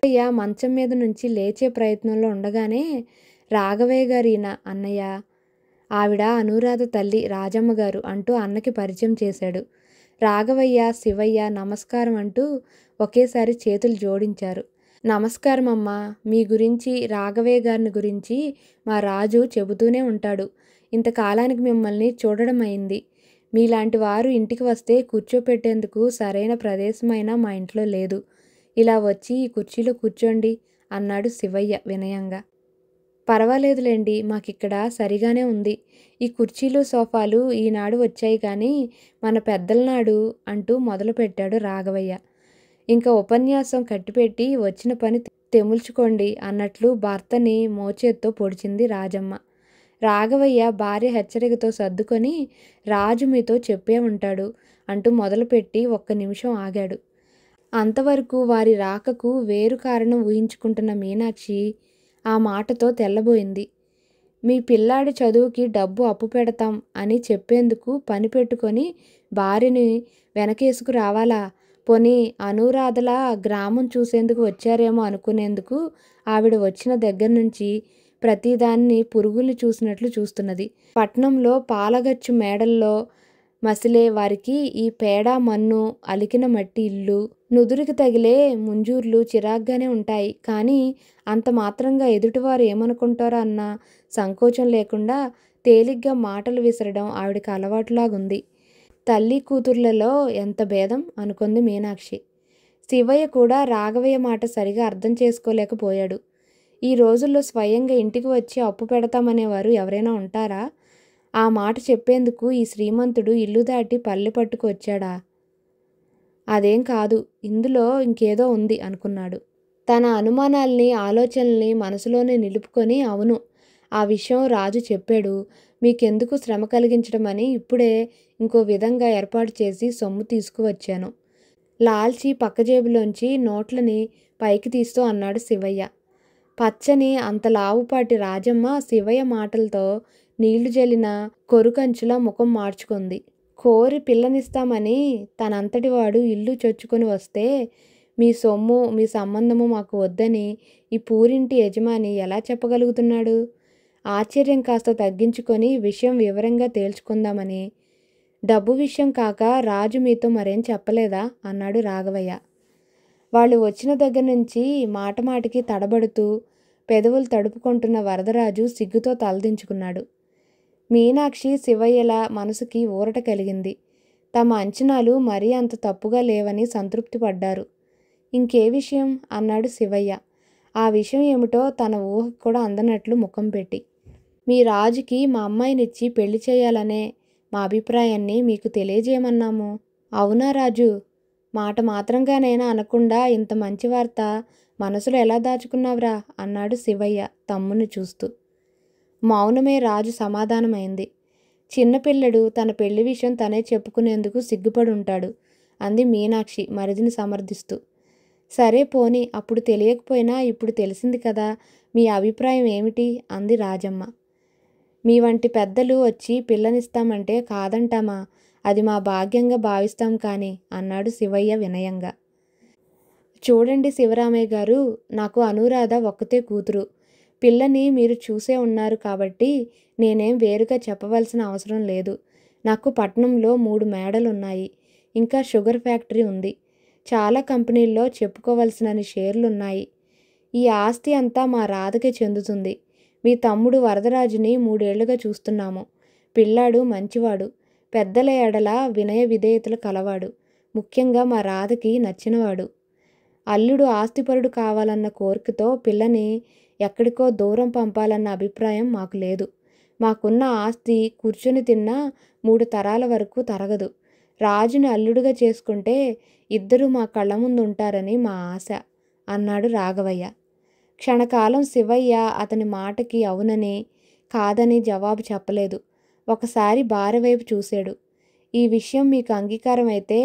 శివయ్య మంచం మీద నుంచి లేచే ప్రయత్నంలో ఉండగానే రాఘవయ్య గారిన అన్నయ్య, ఆవిడ అనురాధ తల్లి రాజమ్మ గారు అంటూ అన్నకి పరిచయం చేశాడు. రాఘవయ్య, శివయ్య నమస్కారం అంటూ ఒకేసారి చేతులు జోడించారు. నమస్కారం అమ్మా, మీ గురించి, రాఘవయ్య గారిని గురించి మా రాజు చెబుతూనే ఉంటాడు. ఇంతకాలానికి మిమ్మల్ని చూడడం అయింది. మీలాంటి వారు ఇంటికి వస్తే కూర్చోపెట్టేందుకు సరైన ప్రదేశమైనా మా ఇంట్లో లేదు. ఇలా వచ్చి ఈ కుర్చీలో కూర్చోండి అన్నాడు శివయ్య వినయంగా. పర్వాలేదులేండి, మాకిక్కడ సరిగానే ఉంది. ఈ కుర్చీలు సోఫాలు ఈనాడు వచ్చాయి కానీ మన పెద్దల నాడు అంటూ మొదలుపెట్టాడు రాఘవయ్య. ఇంకా ఉపన్యాసం కట్టిపెట్టి వచ్చిన పని తెముల్చుకోండి అన్నట్లు భర్తని మోచేత్తో పొడిచింది రాజమ్మ. రాఘవయ్య భార్య హెచ్చరికతో సర్దుకొని రాజు మీతో చెప్పే ఉంటాడు అంటూ మొదలుపెట్టి 1 నిమిషం ఆగాడు. అంతవరకు వారి రాకకు వేరు కారణం ఊహించుకుంటున్న మీనాక్షి ఆ మాటతో తెల్లబోయింది. మీ పిల్లాడి చదువుకి డబ్బు అప్పు పెడతాం అని చెప్పేందుకు పని పెట్టుకొని భార్యని వెనకేసుకు రావాలా? పోనీ అనురాధలా గ్రామం చూసేందుకు వచ్చారేమో అనుకునేందుకు ఆవిడ వచ్చిన దగ్గర నుంచి ప్రతిదాన్ని పురుగుల్ని చూసినట్లు చూస్తున్నది. పట్నంలో పాలగచ్చు మేడల్లో మసిలే వారికి ఈ పేడ, మన్ను, అలికిన మట్టి ఇల్లు, నుదురికి తగిలే ముంజూర్లు చిరాగ్గానే ఉంటాయి. కానీ అంత మాత్రంగా ఎదుటివారు ఏమనుకుంటారో అన్న సంకోచం లేకుండా తేలిగ్గా మాటలు విసరడం ఆవిడకి అలవాటులాగుంది. తల్లి కూతుర్లలో ఎంత భేదం అనుకుంది మీనాక్షి. శివయ్య కూడా రాఘవయ్య మాట సరిగా అర్థం చేసుకోలేకపోయాడు. ఈ రోజుల్లో స్వయంగా ఇంటికి వచ్చి అప్పు పెడతామనేవారు ఎవరైనా ఉంటారా? ఆ మాట చెప్పేందుకు ఈ శ్రీమంతుడు ఇల్లు దాటి పల్లె పట్టుకు వచ్చాడా? అదేం కాదు, ఇందులో ఇంకేదో ఉంది అనుకున్నాడు. తన అనుమానాల్ని, ఆలోచనల్ని మనసులోనే నిలుపుకొని అవును, ఆ విషయం రాజు చెప్పాడు. మీకెందుకు శ్రమ కలిగించడమని ఇప్పుడే ఇంకో విధంగా ఏర్పాటు చేసి సొమ్ము తీసుకువచ్చాను. లాల్చి పక్క జేబులోంచి నోట్లని పైకి తీస్తూ అన్నాడు శివయ్య. పచ్చని అంత లావుపాటి రాజమ్మ శివయ్య మాటలతో నీళ్లు జల్లిన కొరుకంచులా ముఖం మార్చుకుంది. కోరి పిల్లనిస్తామని తనంతటివాడు ఇల్లు చొచ్చుకొని వస్తే మీ సొమ్ము, మీ సంబంధము మాకు వద్దని ఈ పూరింటి యజమాని ఎలా చెప్పగలుగుతున్నాడు? ఆశ్చర్యం కాస్త తగ్గించుకొని విషయం వివరంగా తేల్చుకుందామని. డబ్బు విషయం కాక రాజు మీతో మరేం చెప్పలేదా? అన్నాడు రాఘవయ్య. వాళ్ళు వచ్చిన దగ్గర నుంచి మాటమాటికి తడబడుతూ పెదవులు తడుపుకుంటున్న వరదరాజు సిగ్గుతో తలదించుకున్నాడు. మీనాక్షి, శివయ్యల మనసుకి ఊరట కలిగింది. తమ అంచనాలు మరీ అంత తప్పుగా లేవని సంతృప్తి పడ్డారు. ఇంకే విషయం? అన్నాడు శివయ్య. ఆ విషయం ఏమిటో తన ఊహకు కూడా అందనట్లు ముఖం పెట్టి. మీ రాజుకి మా అమ్మాయినిచ్చి పెళ్లి చేయాలనే మా అభిప్రాయాన్ని మీకు తెలియజేయమన్నాము. అవునా రాజు? మాట మాత్రంగానైనా అనకుండా ఇంత మంచి వార్త మనసులో ఎలా దాచుకున్నావురా? అన్నాడు శివయ్య తమ్ముని చూస్తూ. మౌనమే రాజు సమాధానమైంది. చిన్నపిల్లడు తన పెళ్లి విషయం తనే చెప్పుకునేందుకు సిగ్గుపడుంటాడు అంది మీనాక్షి మరిదిని సమర్థిస్తూ. సరే పోనీ, అప్పుడు తెలియకపోయినా ఇప్పుడు తెలిసింది కదా, మీ అభిప్రాయం ఏమిటి? అంది రాజమ్మ. మీ వంటి పెద్దలు వచ్చి పిల్లనిస్తామంటే కాదంటామా? అది మా భాగ్యంగా భావిస్తాం కానీ అన్నాడు శివయ్య వినయంగా. చూడండి శివరామయ్య గారు, నాకు అనురాధ ఒక్కతే కూతురు. పిల్లని మీరు చూసే ఉన్నారు కాబట్టి నేనేం వేరుగా చెప్పవలసిన అవసరం లేదు. నాకు పట్నంలో 3 మేడలున్నాయి. ఇంకా షుగర్ ఫ్యాక్టరీ ఉంది. చాలా కంపెనీల్లో చెప్పుకోవలసినన్ని షేర్లున్నాయి. ఈ ఆస్తి అంతా మా రాధకే చెందుతుంది. మీ తమ్ముడు వరదరాజుని 3 ఏళ్లుగా చూస్తున్నాము. పిల్లాడు మంచివాడు. పెద్దల ఎడల వినయ విధేయతలు కలవాడు. ముఖ్యంగా మా రాధకి నచ్చినవాడు. అల్లుడు ఆస్తిపరుడు కావాలన్న కోరికతో పిల్లని ఎక్కడికో దూరం పంపాలన్న అభిప్రాయం మాకు లేదు. మాకున్న ఆస్తి కూర్చొని తిన్నా 3 తరాల వరకు తరగదు. రాజుని అల్లుడుగా చేసుకుంటే ఇద్దరూ మా కళ్ళ ముందు ఉంటారని మా ఆశ అన్నాడు రాఘవయ్య. క్షణకాలం శివయ్య అతని మాటకి అవునని కాదని జవాబు చెప్పలేదు. ఒకసారి భార్య వైపు చూశాడు. ఈ విషయం మీకు అంగీకారం అయితే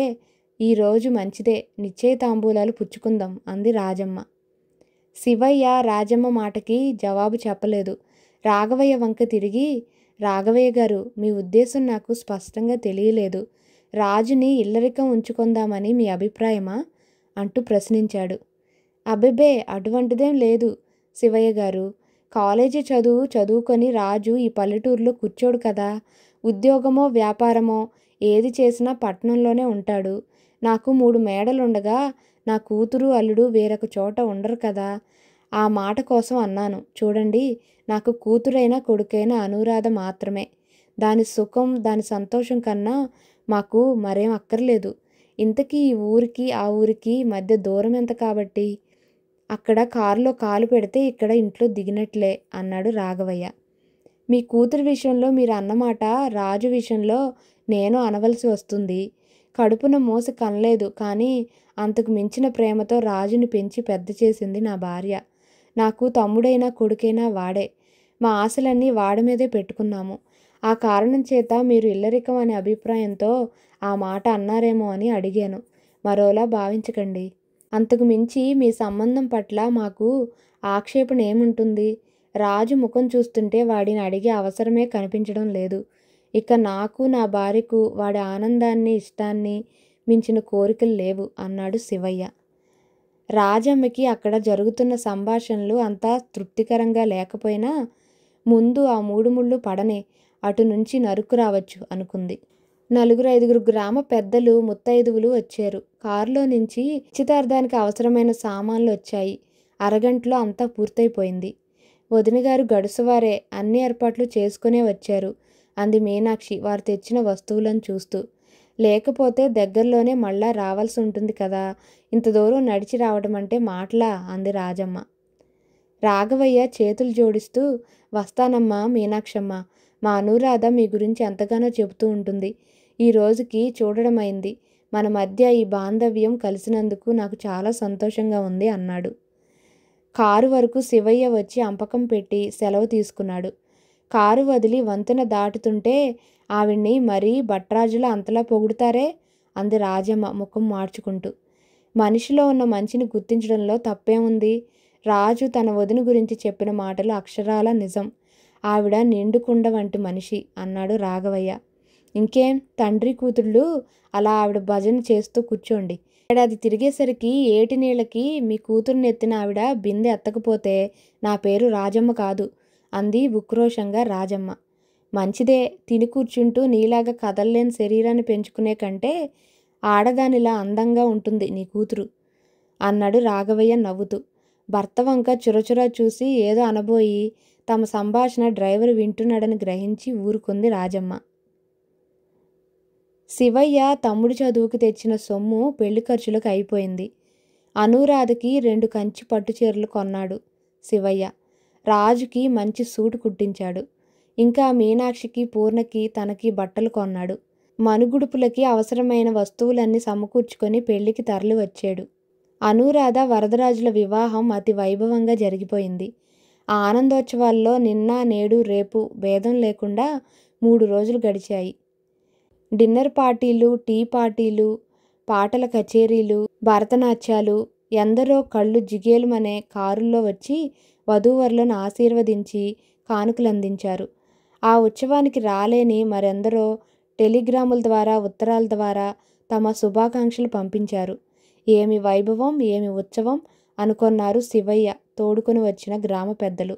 ఈరోజు మంచిదే, నిశ్చయ తాంబూలాలు పుచ్చుకుందాం అంది రాజమ్మ. శివయ్య రాజమ్మ మాటకి జవాబు చెప్పలేదు. రాఘవయ్య వంక తిరిగి, రాఘవయ్య గారు, మీ ఉద్దేశం నాకు స్పష్టంగా తెలియలేదు. రాజుని ఇల్లరికం ఉంచుకుందామని మీ అభిప్రాయమా? అంటూ ప్రశ్నించాడు. అబ్బెబ్బే, అటువంటిదేం లేదు శివయ్య గారు. కాలేజీ చదువుకొని రాజు ఈ పల్లెటూరులో కూర్చోడు కదా. ఉద్యోగమో వ్యాపారమో ఏది చేసినా పట్నంలోనే ఉంటాడు. నాకు 3 మేడలుండగా నా కూతురు అల్లుడు వేరొక చోట ఉండరు కదా. ఆ మాట కోసం అన్నాను. చూడండి, నాకు కూతురైనా కొడుకైనా అనురాధ మాత్రమే. దాని సుఖం, దాని సంతోషం కన్నా మాకు మరేం అక్కర్లేదు. ఇంతకీ ఈ ఊరికి ఆ ఊరికి మధ్య దూరం ఎంత కాబట్టి అక్కడ కారులో కాలు పెడితే ఇక్కడ ఇంట్లో దిగినట్లే అన్నాడు రాఘవయ్య. మీ కూతురి విషయంలో మీరు అన్నమాట రాజు విషయంలో నేను అనవలసి వస్తుంది. కడుపున మోసి కనలేదు కానీ అంతకు మించిన ప్రేమతో రాజుని పెంచి పెద్ద చేసింది నా భార్య. నాకు తమ్ముడైనా కొడుకైనా వాడే. మా ఆశలన్నీ వాడి మీదే పెట్టుకున్నాము. ఆ కారణం చేత మీరు ఇల్లరికం అనే అభిప్రాయంతో ఆ మాట అన్నారేమో అని అడిగాను. మరోలా భావించకండి. అంతకు మించి మీ సంబంధం పట్ల మాకు ఆక్షేపణ ఏముంటుంది? రాజు ముఖం చూస్తుంటే వాడిని అడిగే అవసరమే కనిపించడం లేదు. ఇక నాకు నా భార్యకు వాడి ఆనందాన్ని ఇష్టాన్ని మించిన కోరికలు లేవు అన్నాడు శివయ్య. రాజమ్మకి అక్కడ జరుగుతున్న సంభాషణలు అంతా తృప్తికరంగా లేకపోయినా ముందు ఆ 3 ముళ్ళు పడనే అటు నుంచి నరుకు రావచ్చు అనుకుంది. 4-5 గ్రామ పెద్దలు ముత్తైదువులు వచ్చారు. కారులో నుంచి నిశ్చితార్థానికి అవసరమైన సామాన్లు వచ్చాయి. అరగంటలో అంతా పూర్తయిపోయింది. వదినగారు గడుసువారే, అన్ని ఏర్పాట్లు చేసుకునే వచ్చారు అంది మీనాక్షి వారు తెచ్చిన వస్తువులను చూస్తూ. లేకపోతే దగ్గరలోనే మళ్ళా రావాల్సి ఉంటుంది కదా, ఇంత దూరం నడిచి రావడం అంటే మాటలా అంది రాజమ్మ. రాఘవయ్య చేతులు జోడిస్తూ, వస్తానమ్మా మీనాక్షమ్మ, మా అనురాధ మీ గురించి ఎంతగానో చెబుతూ ఉంటుంది. ఈ రోజుకి చూడడమైంది. మన మధ్య ఈ బాంధవ్యం కలిసినందుకు నాకు చాలా సంతోషంగా ఉంది అన్నాడు. కారు వరకు శివయ్య వచ్చి అంపకం పెట్టి సెలవు తీసుకున్నాడు. కారు వదిలి వంతెన దాటుతుంటే ఆవిడ్ని మరీ భట్రాజులా అంతలా పొగుడుతారే అంది రాజమ్మ ముఖం మార్చుకుంటూ. మనిషిలో ఉన్న మంచిని గుర్తించడంలో తప్పేముంది? రాజు తన వదిన గురించి చెప్పిన మాటలు అక్షరాల నిజం. ఆవిడ నిండుకుండ వంటి మనిషి అన్నాడు రాఘవయ్య. ఇంకేం, తండ్రి కూతుళ్ళు అలా ఆవిడ భజన చేస్తూ కూర్చోండి. ఏడాది తిరిగేసరికి ఏటి నీళ్ళకి మీ కూతుర్ని ఎత్తిన ఆవిడ బిందె ఎత్తకపోతే నా పేరు రాజమ్మ కాదు అంది ఉక్రోషంగా రాజమ్మ. మంచిదే, తిని కూర్చుంటూ నీలాగా కదల్లేని శరీరాన్ని పెంచుకునే కంటే ఆడదానిలా అందంగా ఉంటుంది నీ కూతురు అన్నాడు రాఘవయ్య నవ్వుతూ. భర్త వంక చురచురా చూసి ఏదో అనబోయి తమ సంభాషణ డ్రైవరు వింటున్నాడని గ్రహించి ఊరుకుంది రాజమ్మ. శివయ్య తమ్ముడి చదువుకు తెచ్చిన సొమ్ము పెళ్లి ఖర్చులకు అయిపోయింది. అనూరాధకి 2 కంచి పట్టుచీరలు కొన్నాడు శివయ్య. రాజుకి మంచి సూటు కుట్టించాడు. ఇంకా మీనాక్షికి, పూర్ణకి, తనకి బట్టలు కొన్నాడు. మనుగుడుపులకి అవసరమైన వస్తువులన్నీ సమకూర్చుకొని పెళ్లికి తరలి వచ్చాడు. అనూరాధ వరదరాజుల వివాహం అతి వైభవంగా జరిగిపోయింది. ఆ ఆనందోత్సవాల్లో నిన్న, నేడు, రేపు భేదం లేకుండా 3 రోజులు గడిచాయి. డిన్నర్ పార్టీలు, టీ పార్టీలు, పాటల కచేరీలు, భరతనాట్యాలు. ఎందరో కళ్ళు జిగేలుమనే కారుల్లో వచ్చి వధూవరులను ఆశీర్వదించి కానుకలందించారు. ఆ ఉత్సవానికి రాలేని మరెందరో టెలిగ్రాముల ద్వారా, ఉత్తరాల ద్వారా తమ శుభాకాంక్షలు పంపించారు. ఏమి వైభవం, ఏమి ఉత్సవం అనుకొన్నారు శివయ్య తోడుకొని వచ్చిన గ్రామ పెద్దలు.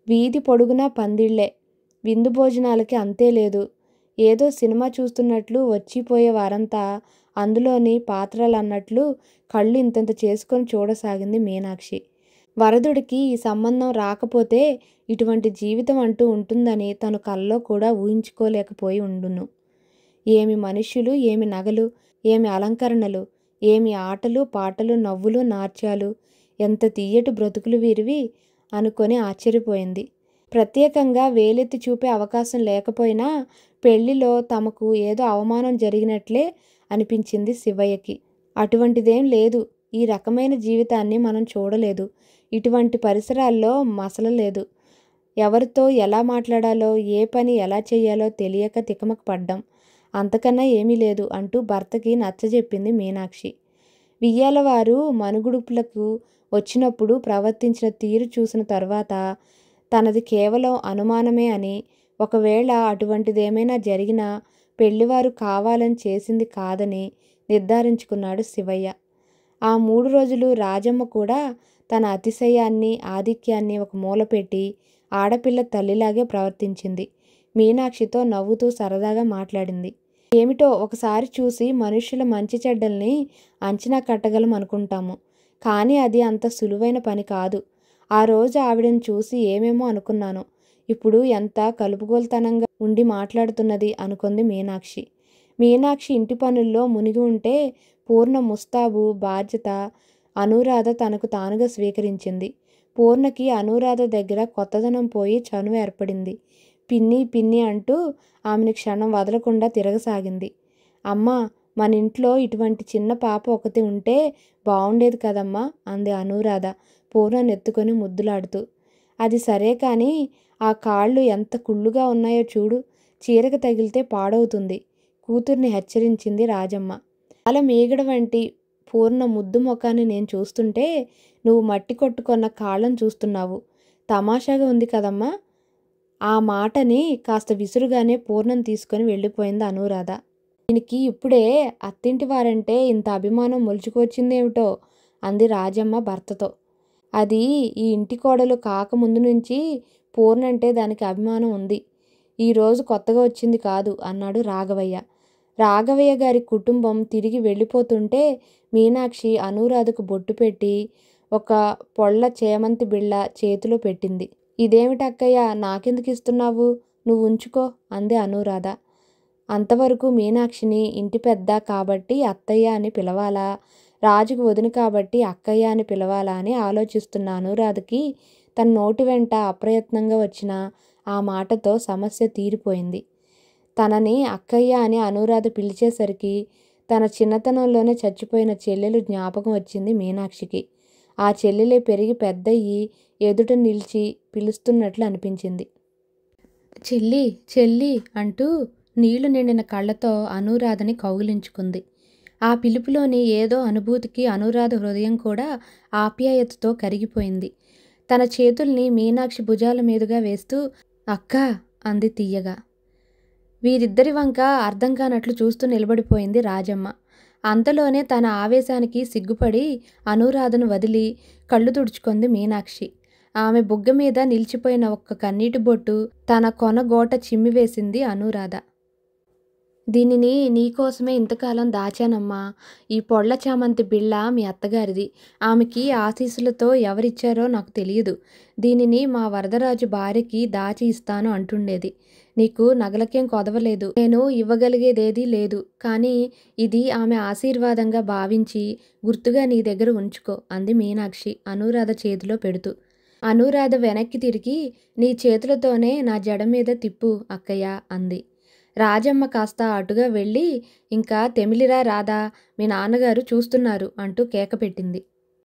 వీధి పొడుగునా పందిళ్లే. విందు భోజనాలకి అంతే లేదు. ఏదో సినిమా చూస్తున్నట్లు వచ్చిపోయే వారంతా అందులోని పాత్రలన్నట్లు కళ్ళు ఇంతంత చేసుకొని చూడసాగింది మీనాక్షి. వరదుడికి ఈ సంబంధం రాకపోతే ఇటువంటి జీవితం అంటూ ఉంటుందని తను కల్లో కూడా ఊహించుకోలేకపోయి ఉండును. ఏమి మనుష్యులు, ఏమి నగలు, ఏమి అలంకరణలు, ఏమి ఆటలు పాటలు, నవ్వులు నాట్యాలు, ఎంత తీయటి బ్రతుకులు వీరివి అనుకొని ఆశ్చర్యపోయింది. ప్రత్యేకంగా వేలెత్తి చూపే అవకాశం లేకపోయినా పెళ్లిలో తమకు ఏదో అవమానం జరిగినట్లే అనిపించింది శివయ్యకి. అటువంటిదేం లేదు. ఈ రకమైన జీవితాన్ని మనం చూడలేదు. ఇటువంటి పరిసరాల్లో మసలలేదు. ఎవరితో ఎలా మాట్లాడాలో, ఏ పని ఎలా చెయ్యాలో తెలియక తికమక పడ్డాం. అంతకన్నా ఏమీ లేదు అంటూ భర్తకి నచ్చజెప్పింది మీనాక్షి. వియ్యాలవారు మనుగుడుపులకు వచ్చినప్పుడు ప్రవర్తించిన తీరు చూసిన తర్వాత తనది కేవలం అనుమానమే అని, ఒకవేళ అటువంటిదేమైనా జరిగినా పెళ్లివారు కావాలని చేసింది కాదని నిర్ధారించుకున్నాడు శివయ్య. ఆ 3 రోజులు రాజమ్మ కూడా తన అతిశయాన్ని, ఆధిక్యాన్ని ఒక మూల పెట్టి ఆడపిల్ల తల్లిలాగే ప్రవర్తించింది. మీనాక్షితో నవ్వుతూ సరదాగా మాట్లాడింది. ఏమిటో ఒకసారి చూసి మనుష్యుల మంచి చెడ్డల్ని అంచనా కట్టగలం అనుకుంటాము. కానీ అది అంత సులువైన పని కాదు. ఆ రోజు ఆవిడని చూసి ఏమేమో అనుకున్నాను. ఇప్పుడు ఎంత కలుపుగోలుతనంగా ఉండి మాట్లాడుతున్నది అనుకుంది మీనాక్షి. మీనాక్షి ఇంటి పనుల్లో మునిగి ఉంటే పూర్ణ ముస్తాబు బాధ్యత అనూరాధ తనకు తానుగా స్వీకరించింది. పూర్ణకి అనూరాధ దగ్గర కొత్తదనం పోయి చనువు ఏర్పడింది. పిన్ని పిన్ని అంటూ ఆమెను క్షణం వదలకుండా తిరగసాగింది. అమ్మా, మన ఇంట్లో ఇటువంటి చిన్న పాప ఒకటి ఉంటే బాగుండేది కదమ్మా అంది అనూరాధ పూర్ణను ఎత్తుకొని ముద్దులాడుతూ. అది సరే కానీ ఆ కాళ్ళు ఎంత కుళ్ళుగా ఉన్నాయో చూడు, చీరకు తగిలితే పాడవుతుంది కూతుర్ని హెచ్చరించింది రాజమ్మ. అలా మీగడ వంటి పూర్ణ ముద్దు ముఖాన్ని నేను చూస్తుంటే నువ్వు మట్టి కొట్టుకున్న కాళ్ళను చూస్తున్నావు. తమాషాగా ఉంది కదమ్మా. ఆ మాటని కాస్త విసురుగానే పూర్ణం తీసుకొని వెళ్ళిపోయింది అనూరాధ. దీనికి ఇప్పుడే అత్తింటి వారంటే ఇంత అభిమానం మొలుచుకొచ్చిందేమిటో అంది రాజమ్మ భర్తతో. అది ఈ ఇంటి కోడలు కాకముందు నుంచి పూర్ణంటే దానికి అభిమానం ఉంది. ఈరోజు కొత్తగా వచ్చింది కాదు అన్నాడు రాఘవయ్య. రాఘవయ్య గారి కుటుంబం తిరిగి వెళ్ళిపోతుంటే మీనాక్షి అనూరాధకు బొట్టు పెట్టి ఒక పొళ్ళ చేమంతి బిళ్ళ చేతిలో పెట్టింది. ఇదేమిటక్కయ్య, నాకెందుకు ఇస్తున్నావు? నువ్వు ఉంచుకో అంది అనూరాధ. అంతవరకు మీనాక్షిని ఇంటి పెద్ద కాబట్టి అత్తయ్య అని పిలవాలా, రాజుకు వదిన కాబట్టి అక్కయ్య అని పిలవాలా అని ఆలోచిస్తున్న అనూరాధకి తన నోటి వెంట అప్రయత్నంగా వచ్చిన ఆ మాటతో సమస్య తీరిపోయింది. తనని అక్కయ్య అని అనూరాధ పిలిచేసరికి తన చిన్నతనంలోనే చచ్చిపోయిన చెల్లెలు జ్ఞాపకం వచ్చింది మీనాక్షికి. ఆ చెల్లెలే పెరిగి పెద్దయ్యి ఎదుట నిలిచి పిలుస్తున్నట్లు అనిపించింది. చెల్లి చెల్లి అంటూ నీళ్లు నిండిన కళ్ళతో అనూరాధని కౌగిలించుకుంది. ఆ పిలుపులోని ఏదో అనుభూతికి అనూరాధ హృదయం కూడా ఆప్యాయతతో కరిగిపోయింది. తన చేతుల్ని మీనాక్షి భుజాల మీదుగా వేస్తూ అక్కా అంది తీయగా. వీరిద్దరి వంక అర్థం కానట్లు చూస్తూ నిలబడిపోయింది రాజమ్మ. అంతలోనే తన ఆవేశానికి సిగ్గుపడి అనూరాధను వదిలి కళ్ళు తుడుచుకుంది మీనాక్షి. ఆమె బుగ్గ మీద నిలిచిపోయిన ఒక్క కన్నీటి బొట్టు తన కొనగోట చిమ్మివేసింది అనూరాధ. దీనిని నీకోసమే ఇంతకాలం దాచానమ్మా. ఈ పొళ్ల చామంతి బిళ్ళ మీ అత్తగారిది. ఆమెకి ఆశీస్సులతో ఎవరిచ్చారో నాకు తెలియదు. దీనిని మా వరదరాజు భార్యకి దాచి ఇస్తాను అంటుండేది. నీకు నగలకేం కొదవలేదు. నేను ఇవ్వగలిగేదేదీ లేదు. కానీ ఇది ఆమె ఆశీర్వాదంగా భావించి గుర్తుగా నీ దగ్గర ఉంచుకో అంది మీనాక్షి అనూరాధ చేతిలో పెడుతూ. అనూరాధ వెనక్కి తిరిగి నీ చేతులతోనే నా జడ మీద తిప్పు అక్కయ్య అంది. రాజమ్మ కాస్త అటుగా వెళ్ళి ఇంకా తెమిలిరా రాధా, మీ నాన్నగారు చూస్తున్నారు అంటూ కేక పెట్టింది.